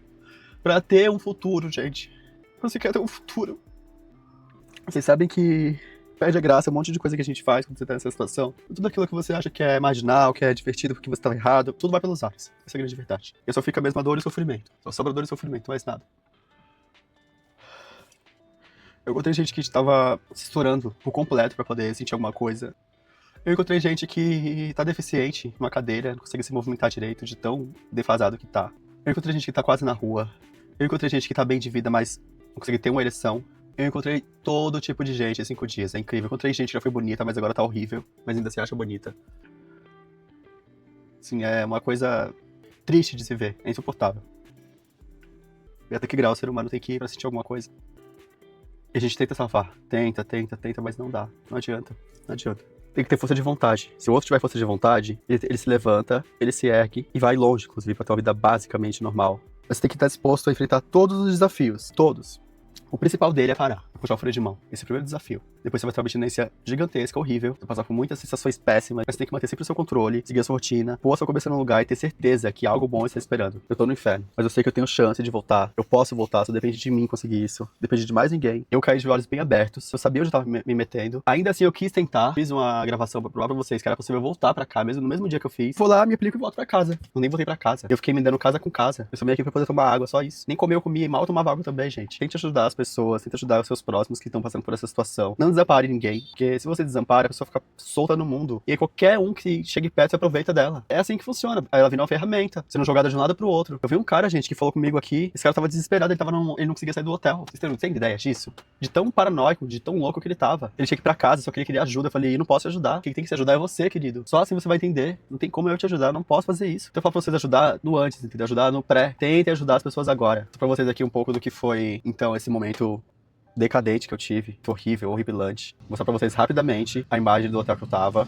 pra ter um futuro, gente. Você quer ter um futuro? Vocês sabem que perde a graça um monte de coisa que a gente faz quando você tá nessa situação. Tudo aquilo que você acha que é marginal, que é divertido porque você tá errado, tudo vai pelos ares. Essa é a grande verdade. E só fica mesmo a dor e sofrimento. Só sobra dor e sofrimento, mais nada. Eu encontrei gente que estava se estourando por completo pra poder sentir alguma coisa. Eu encontrei gente que tá deficiente numa cadeira, não consegue se movimentar direito, de tão defasado que tá. Eu encontrei gente que tá quase na rua. Eu encontrei gente que tá bem de vida, mas não consegue ter uma ereção. Eu encontrei todo tipo de gente em 5 dias, é incrível. Eu encontrei gente que já foi bonita, mas agora tá horrível, mas ainda se acha bonita. Assim, é uma coisa triste de se ver, é insuportável. E até que grau o ser humano tem que ir pra sentir alguma coisa. E a gente tenta salvar, tenta, mas não dá, não adianta, não adianta. Tem que ter força de vontade. Se o outro tiver força de vontade, ele se levanta, ele se ergue e vai longe, inclusive, pra ter uma vida basicamente normal. Você tem que estar disposto a enfrentar todos os desafios, todos. O principal dele é parar, puxar o freio de mão. Esse é o primeiro desafio. Depois você vai ter uma abstinência gigantesca, horrível. Você vai passar por muitas sensações péssimas, mas você tem que manter sempre o seu controle, seguir a sua rotina, pôr a sua cabeça no lugar e ter certeza que algo bom está esperando. Eu tô no inferno, mas eu sei que eu tenho chance de voltar. Eu posso voltar, só depende de mim conseguir isso. Depende de mais ninguém. Eu caí de olhos bem abertos, eu sabia onde eu tava me metendo. Ainda assim, eu quis tentar. Fiz uma gravação pra provar pra vocês que era possível voltar pra cá, mesmo no mesmo dia que eu fiz. Vou lá, me aplico e volto pra casa. Eu nem voltei pra casa. Eu fiquei me dando casa com casa. Eu só vim aqui pra poder tomar água, só isso. Nem comer eu comia e mal tomava água também, gente. Tente ajudar as pessoas, tente ajudar os seus próximos que estão passando por essa situação. Não desampare ninguém, porque se você desampara, a pessoa fica solta no mundo. E aí qualquer um que chegue perto se aproveita dela. É assim que funciona. Aí ela vira uma ferramenta, sendo jogada de um lado pro outro. Eu vi um cara, gente, que falou comigo aqui, esse cara tava desesperado, ele não conseguia sair do hotel. Vocês têm ideia disso? De tão paranoico, de tão louco que ele tava. Ele tinha que ir pra casa, só que ele queria ajuda. Eu falei, eu não posso te ajudar. Quem tem que se ajudar é você, querido. Só assim você vai entender. Não tem como eu te ajudar, eu não posso fazer isso. Então eu falo pra vocês ajudar no antes, entendeu? Ajudar no pré. Tentem ajudar as pessoas agora. Pra vocês aqui um pouco do que foi, então, esse momento decadente que eu tive, horrível, horripilante. Vou mostrar pra vocês rapidamente a imagem do hotel que eu tava.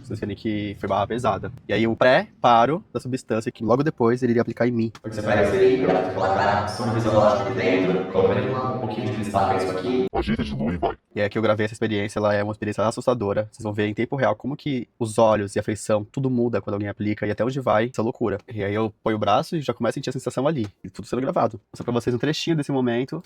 Vocês verem que foi barra pesada. E aí o pré-paro da substância que logo depois ele iria aplicar em mim. Você vai receber, colocar som fisiológico aqui dentro, colocar um pouquinho de cristal fresco aqui. Agita de lua e vai. E aí que eu gravei essa experiência, ela é uma experiência assustadora. Vocês vão ver em tempo real como que os olhos e a feição, tudo muda quando alguém aplica e até onde vai essa loucura. E aí eu ponho o braço e já começo a sentir a sensação ali. E tudo sendo gravado. Vou mostrar pra vocês um trechinho desse momento.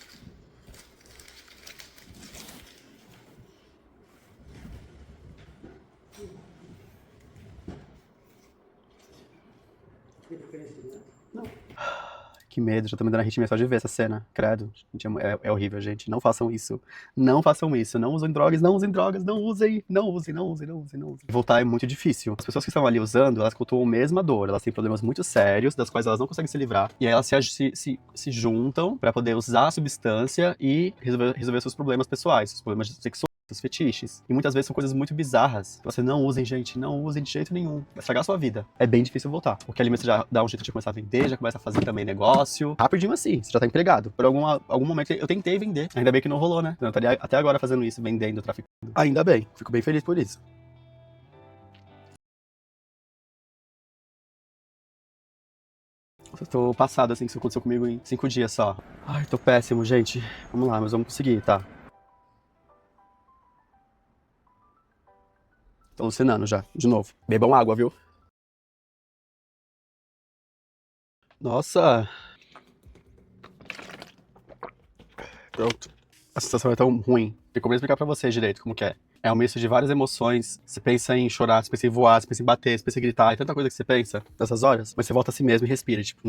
Que medo, já tô me dando arritmia só de ver essa cena. Credo. Gente, é horrível, gente. Não façam isso. Não façam isso. Não usem drogas, não usem drogas, não usem. Não usem, não usem, não usem, não usem. Voltar é muito difícil. As pessoas que estão ali usando, elas cultuam a mesma dor. Elas têm problemas muito sérios, das quais elas não conseguem se livrar. E aí elas se juntam pra poder usar a substância e resolver seus problemas pessoais, seus problemas sexuais, os fetiches. E muitas vezes são coisas muito bizarras. Você não usem, gente, não usem de jeito nenhum. Vai estragar a sua vida. É bem difícil voltar. Porque ali você já dá um jeito de começar a vender, já começa a fazer também negócio. Rapidinho assim, você já tá empregado. Por algum momento eu tentei vender. Ainda bem que não rolou, né? Eu estaria até agora fazendo isso, vendendo, traficando. Ainda bem. Fico bem feliz por isso. Eu tô passado assim, que isso aconteceu comigo em 5 dias só. Ai, tô péssimo, gente. Vamos lá, mas vamos conseguir, tá? Tô alucinando já, de novo. Bebam água, viu? Nossa. Pronto. A sensação é tão ruim. Tem como explicar pra vocês direito como que é. É um misto de várias emoções. Você pensa em chorar, você pensa em voar, você pensa em bater, você pensa em gritar. É tanta coisa que você pensa nessas horas. Mas você volta a si mesmo e respira. Tipo,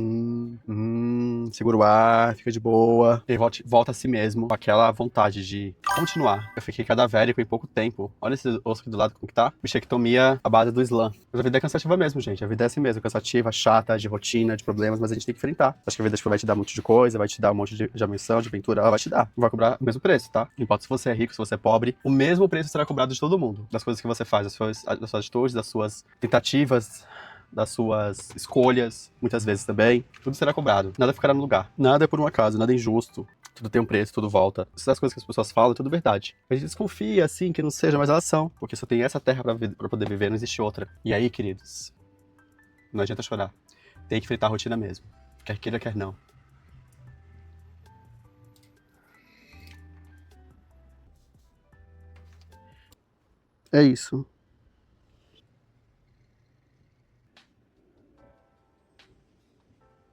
segura o ar, fica de boa. E volta a si mesmo com aquela vontade de continuar. Eu fiquei cadavérico em pouco tempo. Olha esse osso aqui do lado como que tá. Bichectomia à base do slam. Mas a vida é cansativa mesmo, gente. A vida é assim mesmo. Cansativa, chata, de rotina, de problemas. Mas a gente tem que enfrentar. Acho que a vida vai te dar um monte de coisa, vai te dar um monte de ambição, de aventura. Ela vai te dar. Não vai cobrar o mesmo preço, tá? Não importa se você é rico, se você é pobre. O mesmo preço será cobrado de todo mundo. Das coisas que você faz, das suas atitudes, das suas tentativas, das suas escolhas, muitas vezes também. Tudo será cobrado. Nada ficará no lugar. Nada é por um acaso, nada é injusto. Tudo tem um preço, tudo volta. Essas coisas que as pessoas falam é tudo verdade. A gente desconfia, assim, que não seja, mas elas são. Porque só tem essa terra pra poder viver, não existe outra. E aí, queridos, não adianta chorar. Tem que enfrentar a rotina mesmo. Quer queira, quer não. É isso.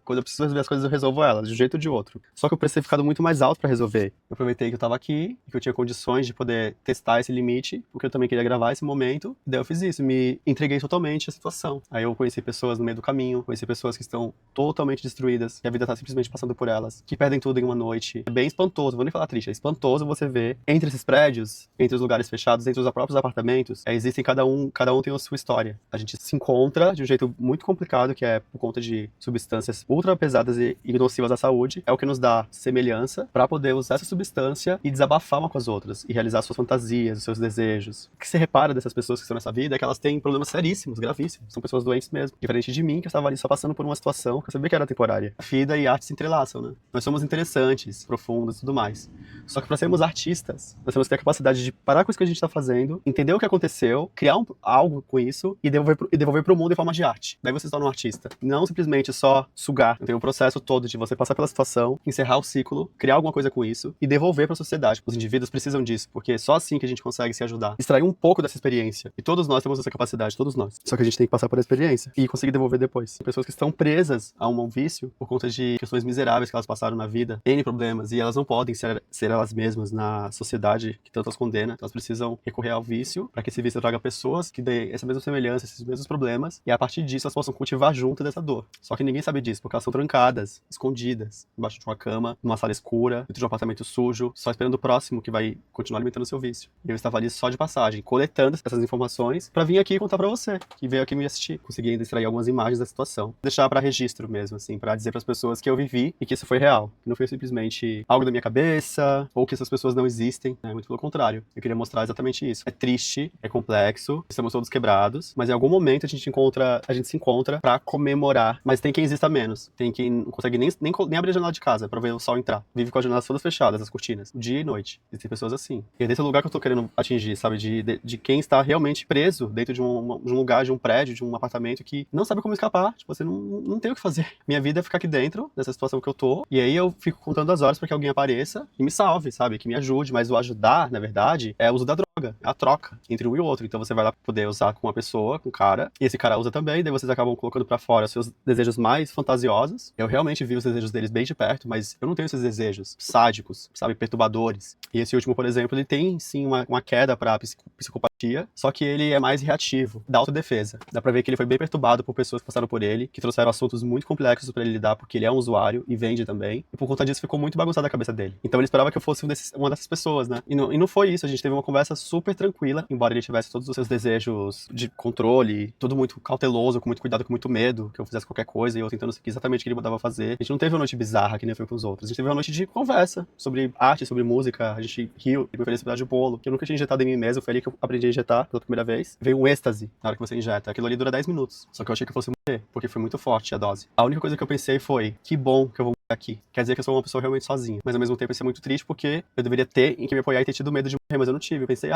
Quando eu preciso resolver as coisas, eu resolvo elas, de um jeito ou de outro. Só que o preço tem ficado muito mais alto pra resolver. Eu aproveitei que eu tava aqui, que eu tinha condições de poder testar esse limite, porque eu também queria gravar esse momento. E daí eu fiz isso, me entreguei totalmente à situação. Aí eu conheci pessoas no meio do caminho, conheci pessoas que estão totalmente destruídas, que a vida tá simplesmente passando por elas, que perdem tudo em uma noite. É bem espantoso, vou nem falar triste, é espantoso você ver entre esses prédios, entre os lugares fechados, entre os próprios apartamentos, existem cada um tem a sua história. A gente se encontra de um jeito muito complicado, que é por conta de substâncias ultra pesadas e nocivas à saúde, é o que nos dá semelhança para poder usar essa substância e desabafar uma com as outras, e realizar suas fantasias, os seus desejos. O que se repara dessas pessoas que estão nessa vida é que elas têm problemas seríssimos, gravíssimos, são pessoas doentes mesmo. Diferente de mim, que eu estava ali só passando por uma situação que eu sabia que era temporária. A vida e a arte se entrelaçam, né? Nós somos interessantes, profundos e tudo mais. Só que para sermos artistas, nós temos que ter a capacidade de parar com isso que a gente está fazendo, entender o que aconteceu, criar algo com isso e devolver pro mundo em forma de arte. Daí você se torna um artista. Não simplesmente só sugar. Tem um processo todo de você passar pela situação, encerrar o ciclo, criar alguma coisa com isso e devolver para a sociedade. Os indivíduos precisam disso, porque é só assim que a gente consegue se ajudar. Extrair um pouco dessa experiência. E todos nós temos essa capacidade, todos nós. Só que a gente tem que passar por a experiência e conseguir devolver depois. Tem pessoas que estão presas a um vício por conta de questões miseráveis que elas passaram na vida, N problemas, e elas não podem ser elas mesmas na sociedade que tanto as condena. Elas precisam recorrer ao vício para que esse vício traga pessoas que dêem essa mesma semelhança, esses mesmos problemas, e a partir disso elas possam cultivar junto dessa dor. Só que ninguém sabe disso, porque elas são trancadas, escondidas, embaixo de uma cama, numa sala escura, dentro de um apartamento sujo, só esperando o próximo que vai continuar alimentando o seu vício. E eu estava ali só de passagem, coletando essas informações pra vir aqui contar pra você, que veio aqui me assistir. Consegui ainda extrair algumas imagens da situação. Deixar pra registro mesmo, assim, pra dizer pras pessoas que eu vivi e que isso foi real. Que não foi simplesmente algo da minha cabeça, ou que essas pessoas não existem, né? Muito pelo contrário. Eu queria mostrar exatamente isso. É triste, é complexo, estamos todos quebrados, mas em algum momento a gente se encontra pra comemorar, mas tem quem exista menos. Tem quem não consegue nem abrir a janela de casa pra ver o sol entrar. Vive com as janelas todas fechadas, as cortinas, dia e noite. Existem pessoas assim. E é desse lugar que eu tô querendo atingir, sabe? De quem está realmente preso dentro de um lugar, de um prédio, de um apartamento que não sabe como escapar. Tipo, você não tem o que fazer. Minha vida é ficar aqui dentro, dessa situação que eu tô, e aí eu fico contando as horas pra que alguém apareça e me salve, sabe? Que me ajude. Mas o ajudar, na verdade, é o uso da droga. É a troca entre um e o outro. Então você vai lá poder usar com uma pessoa, com um cara, e esse cara usa também, daí vocês acabam colocando pra fora seus desejos mais fantasiosos. Eu realmente vi os desejos deles bem de perto, mas eu não tenho esses desejos sádicos, sabe, perturbadores. E esse último, por exemplo, ele tem sim uma queda pra psicopatia, só que ele é mais reativo, da autodefesa. Dá pra ver que ele foi bem perturbado por pessoas que passaram por ele, que trouxeram assuntos muito complexos pra ele lidar, porque ele é um usuário e vende também, e por conta disso ficou muito bagunçada a cabeça dele. Então ele esperava que eu fosse uma dessas pessoas, né? E não foi isso, a gente teve uma conversa super tranquila, embora ele tivesse todos os seus desejos de controle, tudo muito cauteloso, com muito cuidado, com muito medo, que eu fizesse qualquer coisa, e eu tentando seguir exatamente o que ele mandava fazer. A gente não teve uma noite bizarra, que nem foi com os outros. A gente teve uma noite de conversa sobre arte, sobre música, a gente riu, ele me ofereceu um pedaço de bolo, que eu nunca tinha injetado em mim mesmo, foi ali que eu aprendi a injetar pela primeira vez. Veio um êxtase na hora que você injeta. Aquilo ali dura 10 minutos. Só que eu achei que eu fosse morrer, porque foi muito forte a dose. A única coisa que eu pensei foi, que bom que eu vou aqui. Quer dizer que eu sou uma pessoa realmente sozinha. Mas ao mesmo tempo isso é muito triste porque eu deveria ter em que me apoiar e ter tido medo de morrer, mas eu não tive. Eu pensei,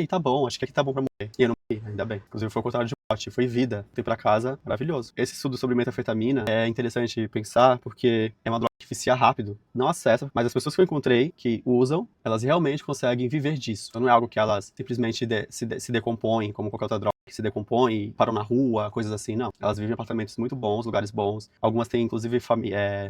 tá bom, acho que aqui tá bom pra morrer. E eu não morri, ainda bem. Inclusive foi o contrário de morte, foi vida. Fui pra casa, maravilhoso. Esse estudo sobre metanfetamina é interessante pensar porque é uma droga que vicia rápido, não acessa, mas as pessoas que eu encontrei que usam, elas realmente conseguem viver disso. Então não é algo que elas simplesmente se decompõem como qualquer outra droga que se decompõe e param na rua, coisas assim, não. Elas vivem em apartamentos muito bons, lugares bons. Algumas têm, inclusive,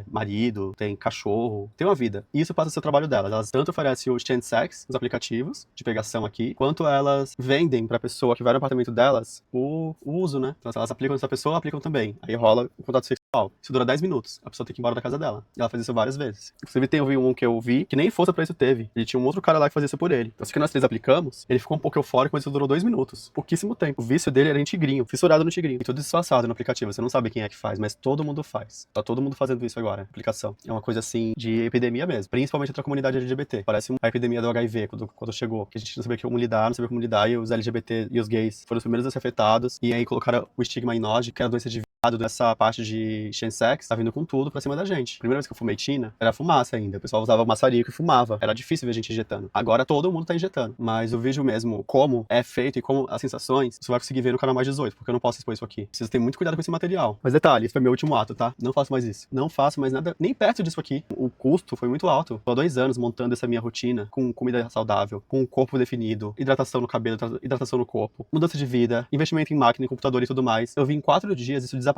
marido, tem cachorro, tem uma vida. E isso passa a ser o trabalho delas. Elas tanto oferecem o Chansex, os aplicativos de pegação aqui, quanto elas vendem pra pessoa que vai no apartamento delas o uso, né? Então, se elas aplicam nessa pessoa, aplicam também. Aí rola o contato sexual. Isso dura 10 minutos. A pessoa tem que ir embora da casa dela. E ela faz isso várias vezes. Inclusive, tem um que eu vi que nem força pra isso teve. Ele tinha um outro cara lá que fazia isso por ele. Então, se que nós três aplicamos, ele ficou um pouco eufórico, mas isso durou 2 minutos. Pouquíssimo tempo. O vício dele era em tigrinho, fissurado no tigrinho. E tudo disfarçado no aplicativo. Você não sabe quem é que faz, mas todo mundo faz. Tá todo mundo fazendo isso agora. Aplicação. É uma coisa assim de epidemia mesmo. Principalmente entre a comunidade LGBT. Parece a epidemia do HIV quando chegou. Que a gente não sabia como lidar, não sabia como lidar. E os LGBT e os gays foram os primeiros a ser afetados. E aí colocaram o estigma em nós de que era doença de dessa parte de Chansex, tá vindo com tudo pra cima da gente. A primeira vez que eu fumei Tina, era fumaça ainda. O pessoal usava maçarico e fumava. Era difícil ver gente injetando. Agora todo mundo tá injetando. Mas o vídeo mesmo, como é feito e como as sensações, você vai conseguir ver no canal mais 18, porque eu não posso expor isso aqui. Preciso ter muito cuidado com esse material. Mas detalhe, esse foi meu último ato, tá? Não faço mais isso. Não faço mais nada, nem perto disso aqui. O custo foi muito alto. Tô há 2 anos montando essa minha rotina, com comida saudável, com um corpo definido, hidratação no cabelo, hidratação no corpo, mudança de vida, investimento em máquina, em computador e tudo mais. Eu vi em 4 dias isso desaparecer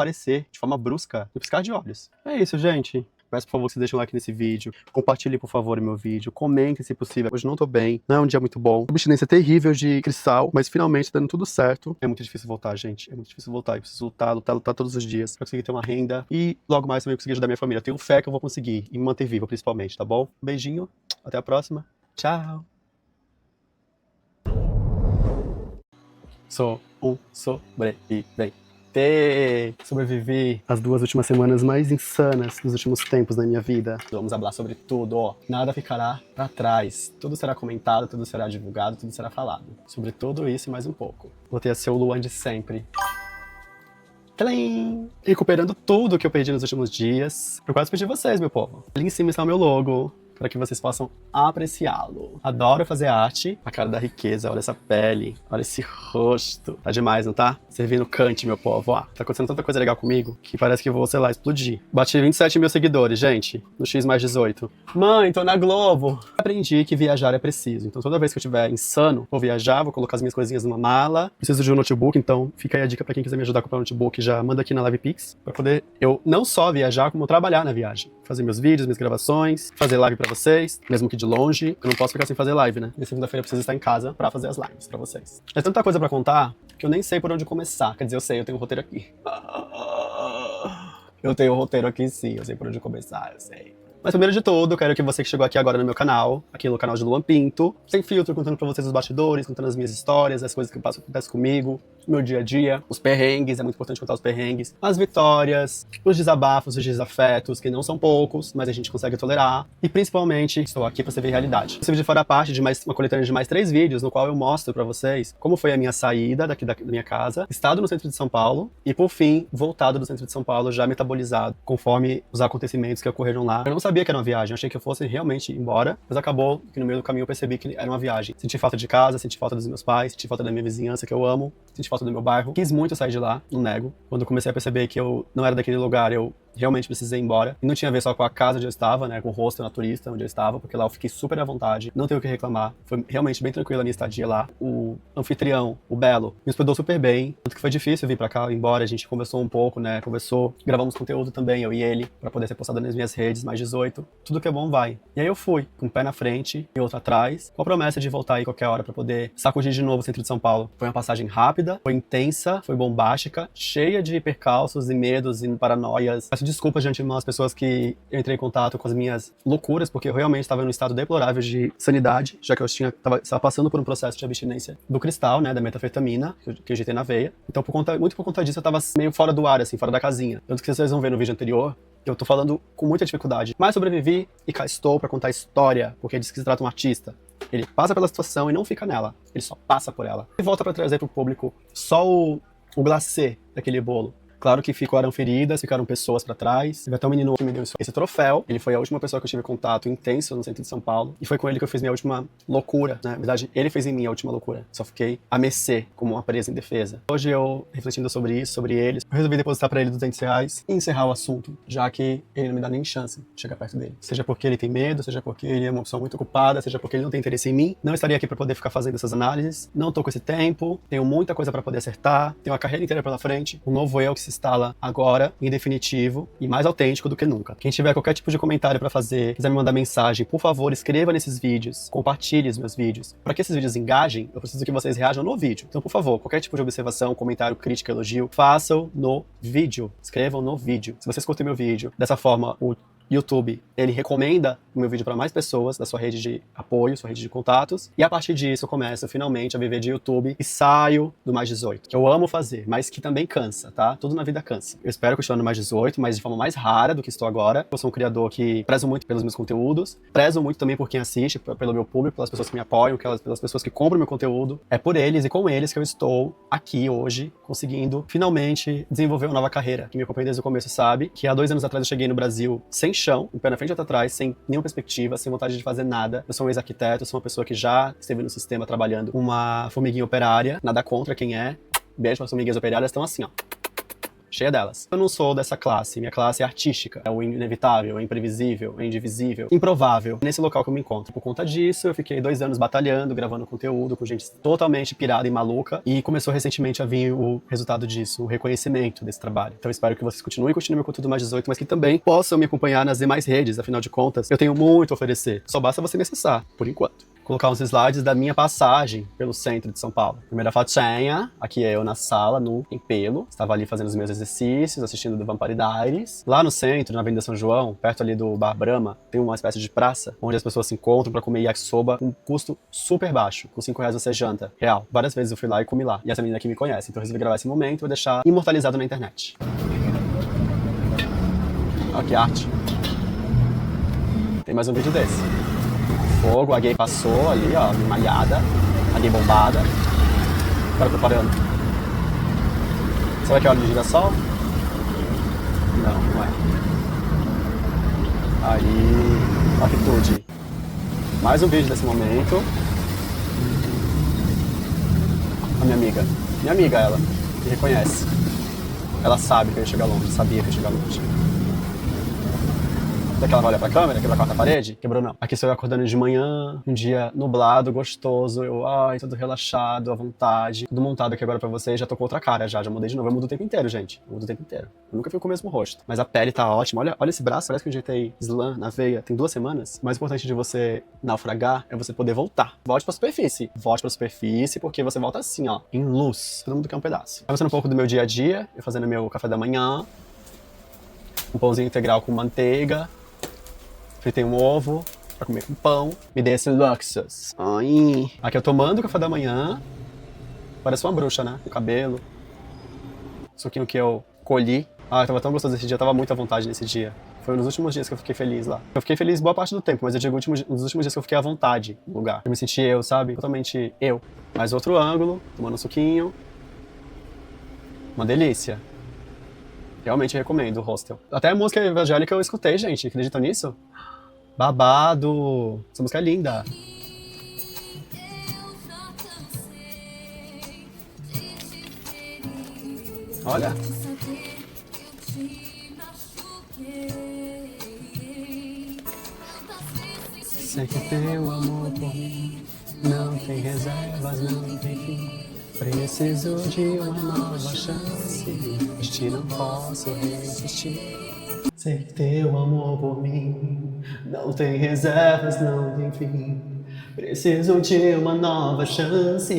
de forma brusca, no piscar de olhos. É isso, gente. Peço, por favor, que vocês deixem um like nesse vídeo. Compartilhem, por favor, o meu vídeo. Comentem, se possível. Hoje não tô bem. Não é um dia muito bom. Abstinência terrível de cristal, mas finalmente tá dando tudo certo. É muito difícil voltar, gente. É muito difícil voltar. Eu preciso lutar todos os dias pra conseguir ter uma renda. E logo mais também conseguir ajudar minha família. Eu tenho fé que eu vou conseguir. E me manter vivo, principalmente, tá bom? Um beijinho. Até a próxima. Tchau. Sou um sobrevivente. Sobrevivi as 2 últimas semanas mais insanas dos últimos tempos da minha vida. Vamos falar sobre tudo, ó. Nada ficará pra trás. Tudo será comentado, tudo será divulgado, tudo será falado. Sobre tudo isso e mais um pouco. Voltei a ser o Luan de sempre. Tchalim! Recuperando tudo que eu perdi nos últimos dias. Eu quase pedi vocês, meu povo. Ali em cima está o meu logo, para que vocês possam apreciá-lo. Adoro fazer arte. A cara da riqueza, olha essa pele, olha esse rosto. Tá demais, não tá? Servindo cante, meu povo, ó. Tá acontecendo tanta coisa legal comigo que parece que eu vou, sei lá, explodir. Bati 27 mil seguidores, gente, no X mais 18. Mãe, tô na Globo. Aprendi que viajar é preciso. Então toda vez que eu estiver insano, vou viajar, vou colocar as minhas coisinhas numa mala. Preciso de um notebook, então fica aí a dica pra quem quiser me ajudar a comprar um notebook, já manda aqui na LivePix, pra poder eu não só viajar, como trabalhar na viagem. Fazer meus vídeos, minhas gravações, fazer live pra vocês, mesmo que de longe. Eu não posso ficar sem fazer live, né? E segunda-feira eu preciso estar em casa pra fazer as lives pra vocês. É tanta coisa pra contar que eu nem sei por onde começar. Quer dizer, eu sei, eu tenho um roteiro aqui. Eu tenho um roteiro aqui sim, eu sei por onde começar, eu sei. Mas primeiro de tudo, eu quero que você que chegou aqui agora no meu canal, aqui no canal de Luan Pinto, sem filtro, contando pra vocês os bastidores, contando as minhas histórias, as coisas que acontecem comigo, meu dia a dia, os perrengues, é muito importante contar os perrengues, as vitórias, os desabafos, os desafetos, que não são poucos, mas a gente consegue tolerar. E principalmente, estou aqui pra servir realidade. Esse vídeo fará parte de uma coletânea de mais 3 vídeos, no qual eu mostro pra vocês como foi a minha saída daqui da minha casa, estado no centro de São Paulo, e por fim, voltado do centro de São Paulo, já metabolizado, conforme os acontecimentos que ocorreram lá. Eu não sabia que era uma viagem, eu achei que eu fosse realmente ir embora, mas acabou que no meio do caminho eu percebi que era uma viagem. Senti falta de casa, senti falta dos meus pais, senti falta da minha vizinhança que eu amo, senti falta do meu bairro. Quis muito sair de lá, não nego. Quando comecei a perceber que eu não era daquele lugar, eu realmente precisei ir embora. E não tinha a ver só com a casa onde eu estava, né, com o hostel naturista onde eu estava, porque lá eu fiquei super à vontade, não tenho o que reclamar. Foi realmente bem tranquila a minha estadia lá. O anfitrião, o Belo, me hospedou super bem, tanto que foi difícil vir pra cá, embora a gente conversou um pouco, né, gravamos conteúdo também, eu e ele, pra poder ser postado nas minhas redes, mais 18. Tudo que é bom vai. E aí eu fui, com um pé na frente e outro atrás, com a promessa de voltar aí qualquer hora pra poder sacudir de novo o centro de São Paulo. Foi uma passagem rápida, foi intensa, foi bombástica, cheia de percalços e medos e paranoias. Peço desculpas de antemão às pessoas que eu entrei em contato com as minhas loucuras, porque eu realmente estava em um estado deplorável de sanidade, já que eu estava passando por um processo de abstinência do cristal, né, da metanfetamina, que eu injetei na veia. Então, muito por conta disso, eu estava meio fora do ar, assim, fora da casinha. Tanto que vocês vão ver no vídeo anterior, eu tô falando com muita dificuldade. Mas sobrevivi e cá estou pra contar a história, porque diz que se trata de um artista. Ele passa pela situação e não fica nela. Ele só passa por ela. E volta pra trazer pro público só o glacê daquele bolo. Claro que ficaram feridas, ficaram pessoas pra trás. Teve até um menino que me deu esse troféu. Ele foi a última pessoa que eu tive contato intenso no centro de São Paulo. E foi com ele que eu fiz minha última loucura, né? Na verdade, ele fez em mim a última loucura. Só fiquei a mercê, como uma presa indefesa. Hoje eu, refletindo sobre isso, sobre eles, eu resolvi depositar pra ele R$200 e encerrar o assunto, já que ele não me dá nem chance de chegar perto dele. Seja porque ele tem medo, seja porque ele é uma pessoa muito ocupada, seja porque ele não tem interesse em mim. Não estaria aqui pra poder ficar fazendo essas análises. Não tô com esse tempo, tenho muita coisa pra poder acertar, tenho uma carreira inteira pela frente, um novo eu que se instala agora, em definitivo, e mais autêntico do que nunca. Quem tiver qualquer tipo de comentário pra fazer, quiser me mandar mensagem, por favor, escreva nesses vídeos, compartilhe os meus vídeos. Para que esses vídeos engajem, eu preciso que vocês reajam no vídeo. Então, por favor, qualquer tipo de observação, comentário, crítica, elogio, façam no vídeo. Escrevam no vídeo. Se vocês curtem meu vídeo, dessa forma, o YouTube, ele recomenda o meu vídeo para mais pessoas da sua rede de apoio, sua rede de contatos, e a partir disso eu começo finalmente a viver de YouTube e saio do Mais 18, que eu amo fazer, mas que também cansa, tá? Tudo na vida cansa. Eu espero continuar no Mais 18, mas de forma mais rara do que estou agora. Eu sou um criador que prezo muito pelos meus conteúdos, prezo muito também por quem assiste, pelo meu público, pelas pessoas que me apoiam, pelas pessoas que compram meu conteúdo. É por eles e com eles que eu estou aqui hoje, conseguindo finalmente desenvolver uma nova carreira. Quem me acompanha desde o começo sabe que há 2 anos atrás eu cheguei no Brasil sem chão, um pé na frente e outro atrás, sem nenhuma perspectiva, sem vontade de fazer nada. Eu sou um ex-arquiteto, eu sou uma pessoa que já esteve no sistema trabalhando, uma formiguinha operária, nada contra quem é. Beijo para as formiguinhas operárias, estão assim, ó, cheia delas. Eu não sou dessa classe, minha classe é artística, é o inevitável, é imprevisível, é indivisível, improvável. Nesse local que eu me encontro. Por conta disso, eu fiquei 2 anos batalhando, gravando conteúdo com gente totalmente pirada e maluca, e começou recentemente a vir o resultado disso, o reconhecimento desse trabalho. Então eu espero que vocês continuem curtindo meu conteúdo Mais 18, mas que também possam me acompanhar nas demais redes, afinal de contas, eu tenho muito a oferecer. Só basta você me acessar, por enquanto. Colocar uns slides da minha passagem pelo centro de São Paulo. Primeira fotinha, aqui eu na sala, nu, em pelo. Estava ali fazendo os meus exercícios, assistindo The Vampire Diaries. Lá no centro, na Avenida São João, perto ali do Bar Brahma, tem uma espécie de praça, onde as pessoas se encontram para comer yakisoba com um custo super baixo. Com R$5 você janta, real. Várias vezes eu fui lá e comi lá. E essa menina aqui me conhece, então eu resolvi gravar esse momento e vou deixar imortalizado na internet. Olha que arte. Tem mais um vídeo desse. Fogo, a gay passou ali, ó, malhada, a gay bombada. Agora eu tô parando. Será que é óleo de girassol? Não, não é. Aí, atitude. Mais um vídeo desse momento. A minha amiga ela, me reconhece. Ela sabe que eu ia chegar longe, sabia que eu ia chegar longe. Será que ela vai olhar pra câmera, quebrar a quarta parede? Quebrou não. Aqui sou eu acordando de manhã, um dia nublado, gostoso, eu, todo relaxado, à vontade, tudo montado aqui agora pra vocês, já tô com outra cara já mudei de novo, eu mudo o tempo inteiro, gente, eu mudo o tempo inteiro. Eu nunca fico com o mesmo rosto, mas a pele tá ótima, olha esse braço, parece que eu injetei slam na veia, tem 2 semanas. O mais importante de você naufragar é você poder voltar. Volte pra superfície, porque você volta assim, ó, em luz, todo mundo quer um pedaço. Vai mostrando um pouco do meu dia a dia, eu fazendo meu café da manhã, um pãozinho integral com manteiga, fritei um ovo pra comer com pão. Me dei esse luxus. Ai. Aqui eu tomando café da manhã. Parece uma bruxa, né? O cabelo. Suquinho que eu colhi. Tava tão gostoso esse dia. Tava muito à vontade nesse dia. Foi nos últimos dias que eu fiquei feliz lá. Eu fiquei feliz boa parte do tempo, mas eu digo nos últimos dias que eu fiquei à vontade no lugar. Eu me senti eu, sabe? Totalmente eu. Mais outro ângulo, tomando um suquinho. Uma delícia. Realmente recomendo o hostel. Até a música evangélica eu escutei, gente. Acreditam nisso? Babado! Essa música é linda. Olha. Sei que teu amor por mim não tem reservas, não tem fim. Preciso de uma nova chance, este não posso resistir. Sei que teu amor por mim não tem reservas, não tem fim. Preciso de uma nova chance,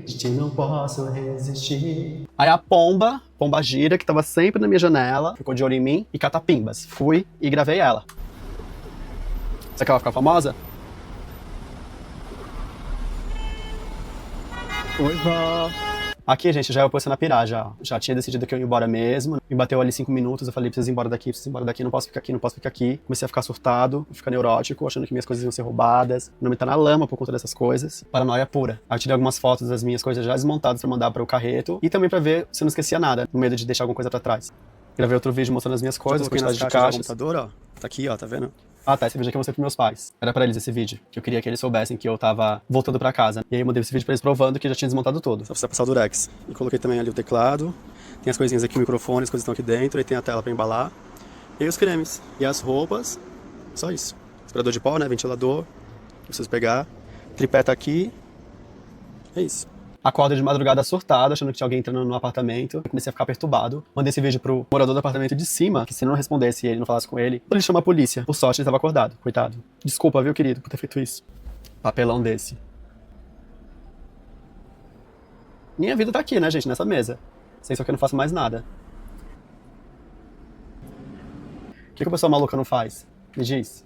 de ti não posso resistir. Aí a pomba gira, que tava sempre na minha janela, ficou de olho em mim e catapimbas. Fui e gravei ela. Será que ela vai ficar famosa? Oi, vó. Aqui, gente, já eu posicionei na pirar, já. Já tinha decidido que eu ia embora mesmo. Me bateu ali 5 minutos, eu falei, preciso ir embora daqui, não posso ficar aqui, não posso ficar aqui. Comecei a ficar surtado, ficar neurótico, achando que minhas coisas iam ser roubadas. Meu nome tá na lama por conta dessas coisas. Paranoia pura. Aí eu tirei algumas fotos das minhas coisas já desmontadas pra mandar para o carreto. E também pra ver se eu não esquecia nada, com medo de deixar alguma coisa pra trás. Gravei outro vídeo mostrando as minhas coisas, quantidade de caixas. Computador, ó. Tá aqui, ó, tá vendo? Ah, tá, esse vídeo aqui eu mostrei pros meus pais. Era pra eles esse vídeo, que eu queria que eles soubessem que eu tava voltando pra casa. E aí eu mandei esse vídeo pra eles provando que já tinha desmontado tudo. Só precisa passar o Durex. E coloquei também ali o teclado. Tem as coisinhas aqui, o microfone, as coisas estão aqui dentro. Aí tem a tela pra embalar. E aí os cremes. E as roupas. Só isso. Aspirador de pó, né? Ventilador. Preciso pegar. Tripé tá aqui. É isso. Acordo de madrugada surtado, achando que tinha alguém entrando no apartamento. Comecei a ficar perturbado. Mandei esse vídeo pro morador do apartamento de cima, que se não respondesse e ele não falasse com ele, ele chama a polícia. Por sorte, ele estava acordado, coitado. Desculpa, viu, querido, por ter feito isso. Papelão desse. Minha vida tá aqui, né, gente, nessa mesa. Sem isso aqui eu não faço mais nada. O que a pessoa maluca não faz? Me diz.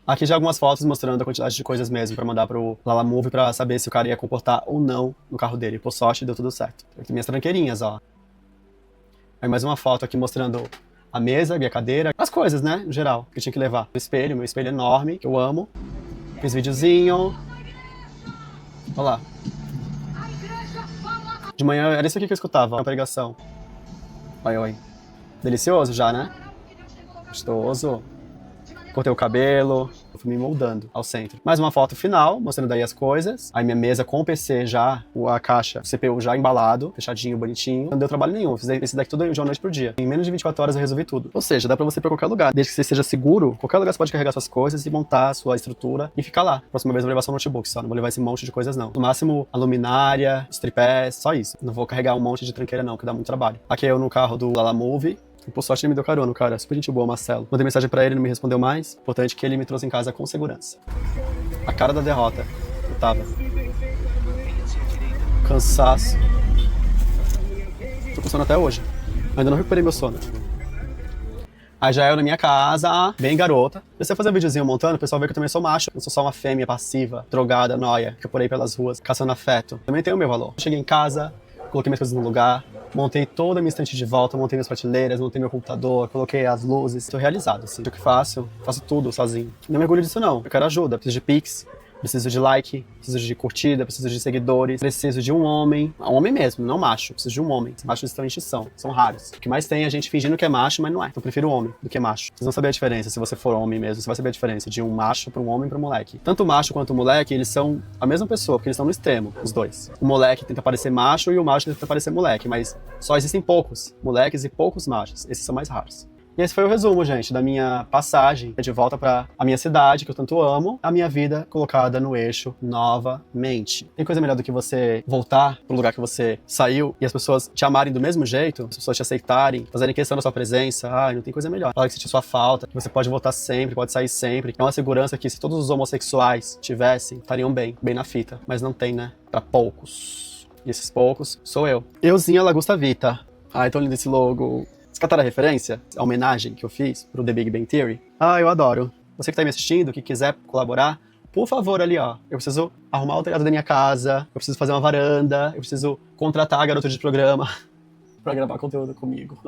Aqui já algumas fotos mostrando a quantidade de coisas mesmo pra mandar pro Lalamove pra saber se o cara ia comportar ou não no carro dele. Por sorte, deu tudo certo. Aqui minhas tranqueirinhas, ó. Aí mais uma foto aqui mostrando a mesa, minha cadeira, as coisas, né, no geral, que eu tinha que levar. O espelho, meu espelho enorme, que eu amo. Fiz videozinho. Olha lá. De manhã era isso aqui que eu escutava, uma pregação. Oi, oi. Delicioso já, né? Gostoso. Cortei o cabelo, fui me moldando ao centro. Mais uma foto final, mostrando daí as coisas. Aí minha mesa com o PC já, a caixa, o CPU já embalado, fechadinho, bonitinho. Não deu trabalho nenhum, fiz esse daqui tudo de uma noite pro dia. Em menos de 24 horas eu resolvi tudo. Ou seja, dá pra você ir pra qualquer lugar. Desde que você esteja seguro, qualquer lugar você pode carregar suas coisas e montar a sua estrutura e ficar lá. Próxima vez eu vou levar só um notebook só, não vou levar esse monte de coisas não. No máximo, a luminária, os tripés, só isso. Não vou carregar um monte de tranqueira não, que dá muito trabalho. Aqui eu no carro do Lalamove. Por sorte ele me deu carona, cara. Super gente boa, Marcelo. Mandei mensagem pra ele, não me respondeu mais. Importante que ele me trouxe em casa com segurança. A cara da derrota. Eu tava. Cansaço. Tô com sono até hoje. Ainda não recuperei meu sono. Aí já eu na minha casa, bem garota. Comecei a fazer um videozinho montando, o pessoal vê que eu também sou macho. Eu sou só uma fêmea passiva, drogada, nóia, que eu por aí pelas ruas, caçando afeto. Também tem o meu valor. Cheguei em casa, coloquei minhas coisas no lugar, montei toda a minha estante de volta, montei minhas prateleiras, montei meu computador, coloquei as luzes. Tô realizado, assim. O que faço tudo sozinho. Não me orgulho disso, não. Eu quero ajuda, preciso de Pix, preciso de like, preciso de curtida, preciso de seguidores, preciso de um homem mesmo, não macho, preciso de um homem. Machos estão em extinção, são raros. O que mais tem é a gente fingindo que é macho, mas não é. Então eu prefiro homem do que macho. Vocês vão saber a diferença, se você for homem mesmo, você vai saber a diferença de um macho pra um homem e pra um moleque. Tanto o macho quanto o moleque, eles são a mesma pessoa, porque eles estão no extremo, os dois. O moleque tenta parecer macho e o macho tenta parecer moleque, mas só existem poucos moleques e poucos machos, esses são mais raros. E esse foi o resumo, gente, da minha passagem de volta pra a minha cidade, que eu tanto amo, a minha vida colocada no eixo novamente. Tem coisa melhor do que você voltar pro lugar que você saiu e as pessoas te amarem do mesmo jeito, as pessoas te aceitarem, fazerem questão da sua presença. Ai, não tem coisa melhor. Fala que sentir sua falta, que você pode voltar sempre, pode sair sempre. É uma segurança que se todos os homossexuais tivessem, estariam bem na fita. Mas não tem, né? Pra poucos. E esses poucos sou eu. Euzinha Lagusta Vita. Ai, tão lindo esse logo. Cataram a referência? A homenagem que eu fiz pro The Big Bang Theory? Ah, eu adoro. Você que tá me assistindo, que quiser colaborar, por favor, ali, ó. Eu preciso arrumar o telhado da minha casa, eu preciso fazer uma varanda, eu preciso contratar a garota de programa pra gravar conteúdo comigo.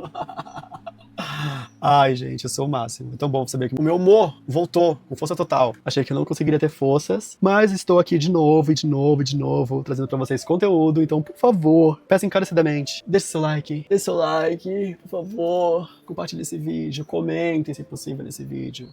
Ai, gente, eu sou o máximo. É tão bom saber que o meu humor voltou com força total. Achei que eu não conseguiria ter forças, mas estou aqui de novo, trazendo pra vocês conteúdo. Então, por favor, peço encarecidamente, deixe seu like, por favor. Compartilhe esse vídeo, comentem, se possível, nesse vídeo.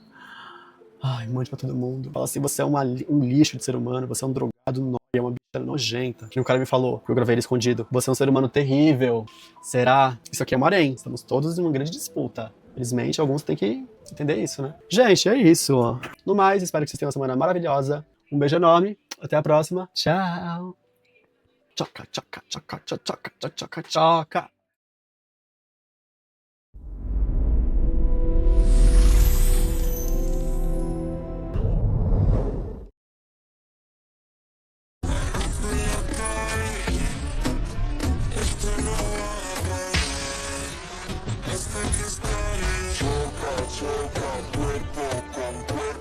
Ai, mande pra todo mundo. Fala assim, você é um lixo de ser humano, você é um drogado nóia, uma bicha nojenta. Que um cara me falou, que eu gravei ele escondido. Você é um ser humano terrível. Será? Isso aqui é um harém. Estamos todos em uma grande disputa. Felizmente, alguns têm que entender isso, né? Gente, é isso, ó. No mais, espero que vocês tenham uma semana maravilhosa. Um beijo enorme. Até a próxima. Tchau. Tchoca, tchoca, tchoca, tchoca, tchoca, tchoca. Choca, cuerpo con cuerpo.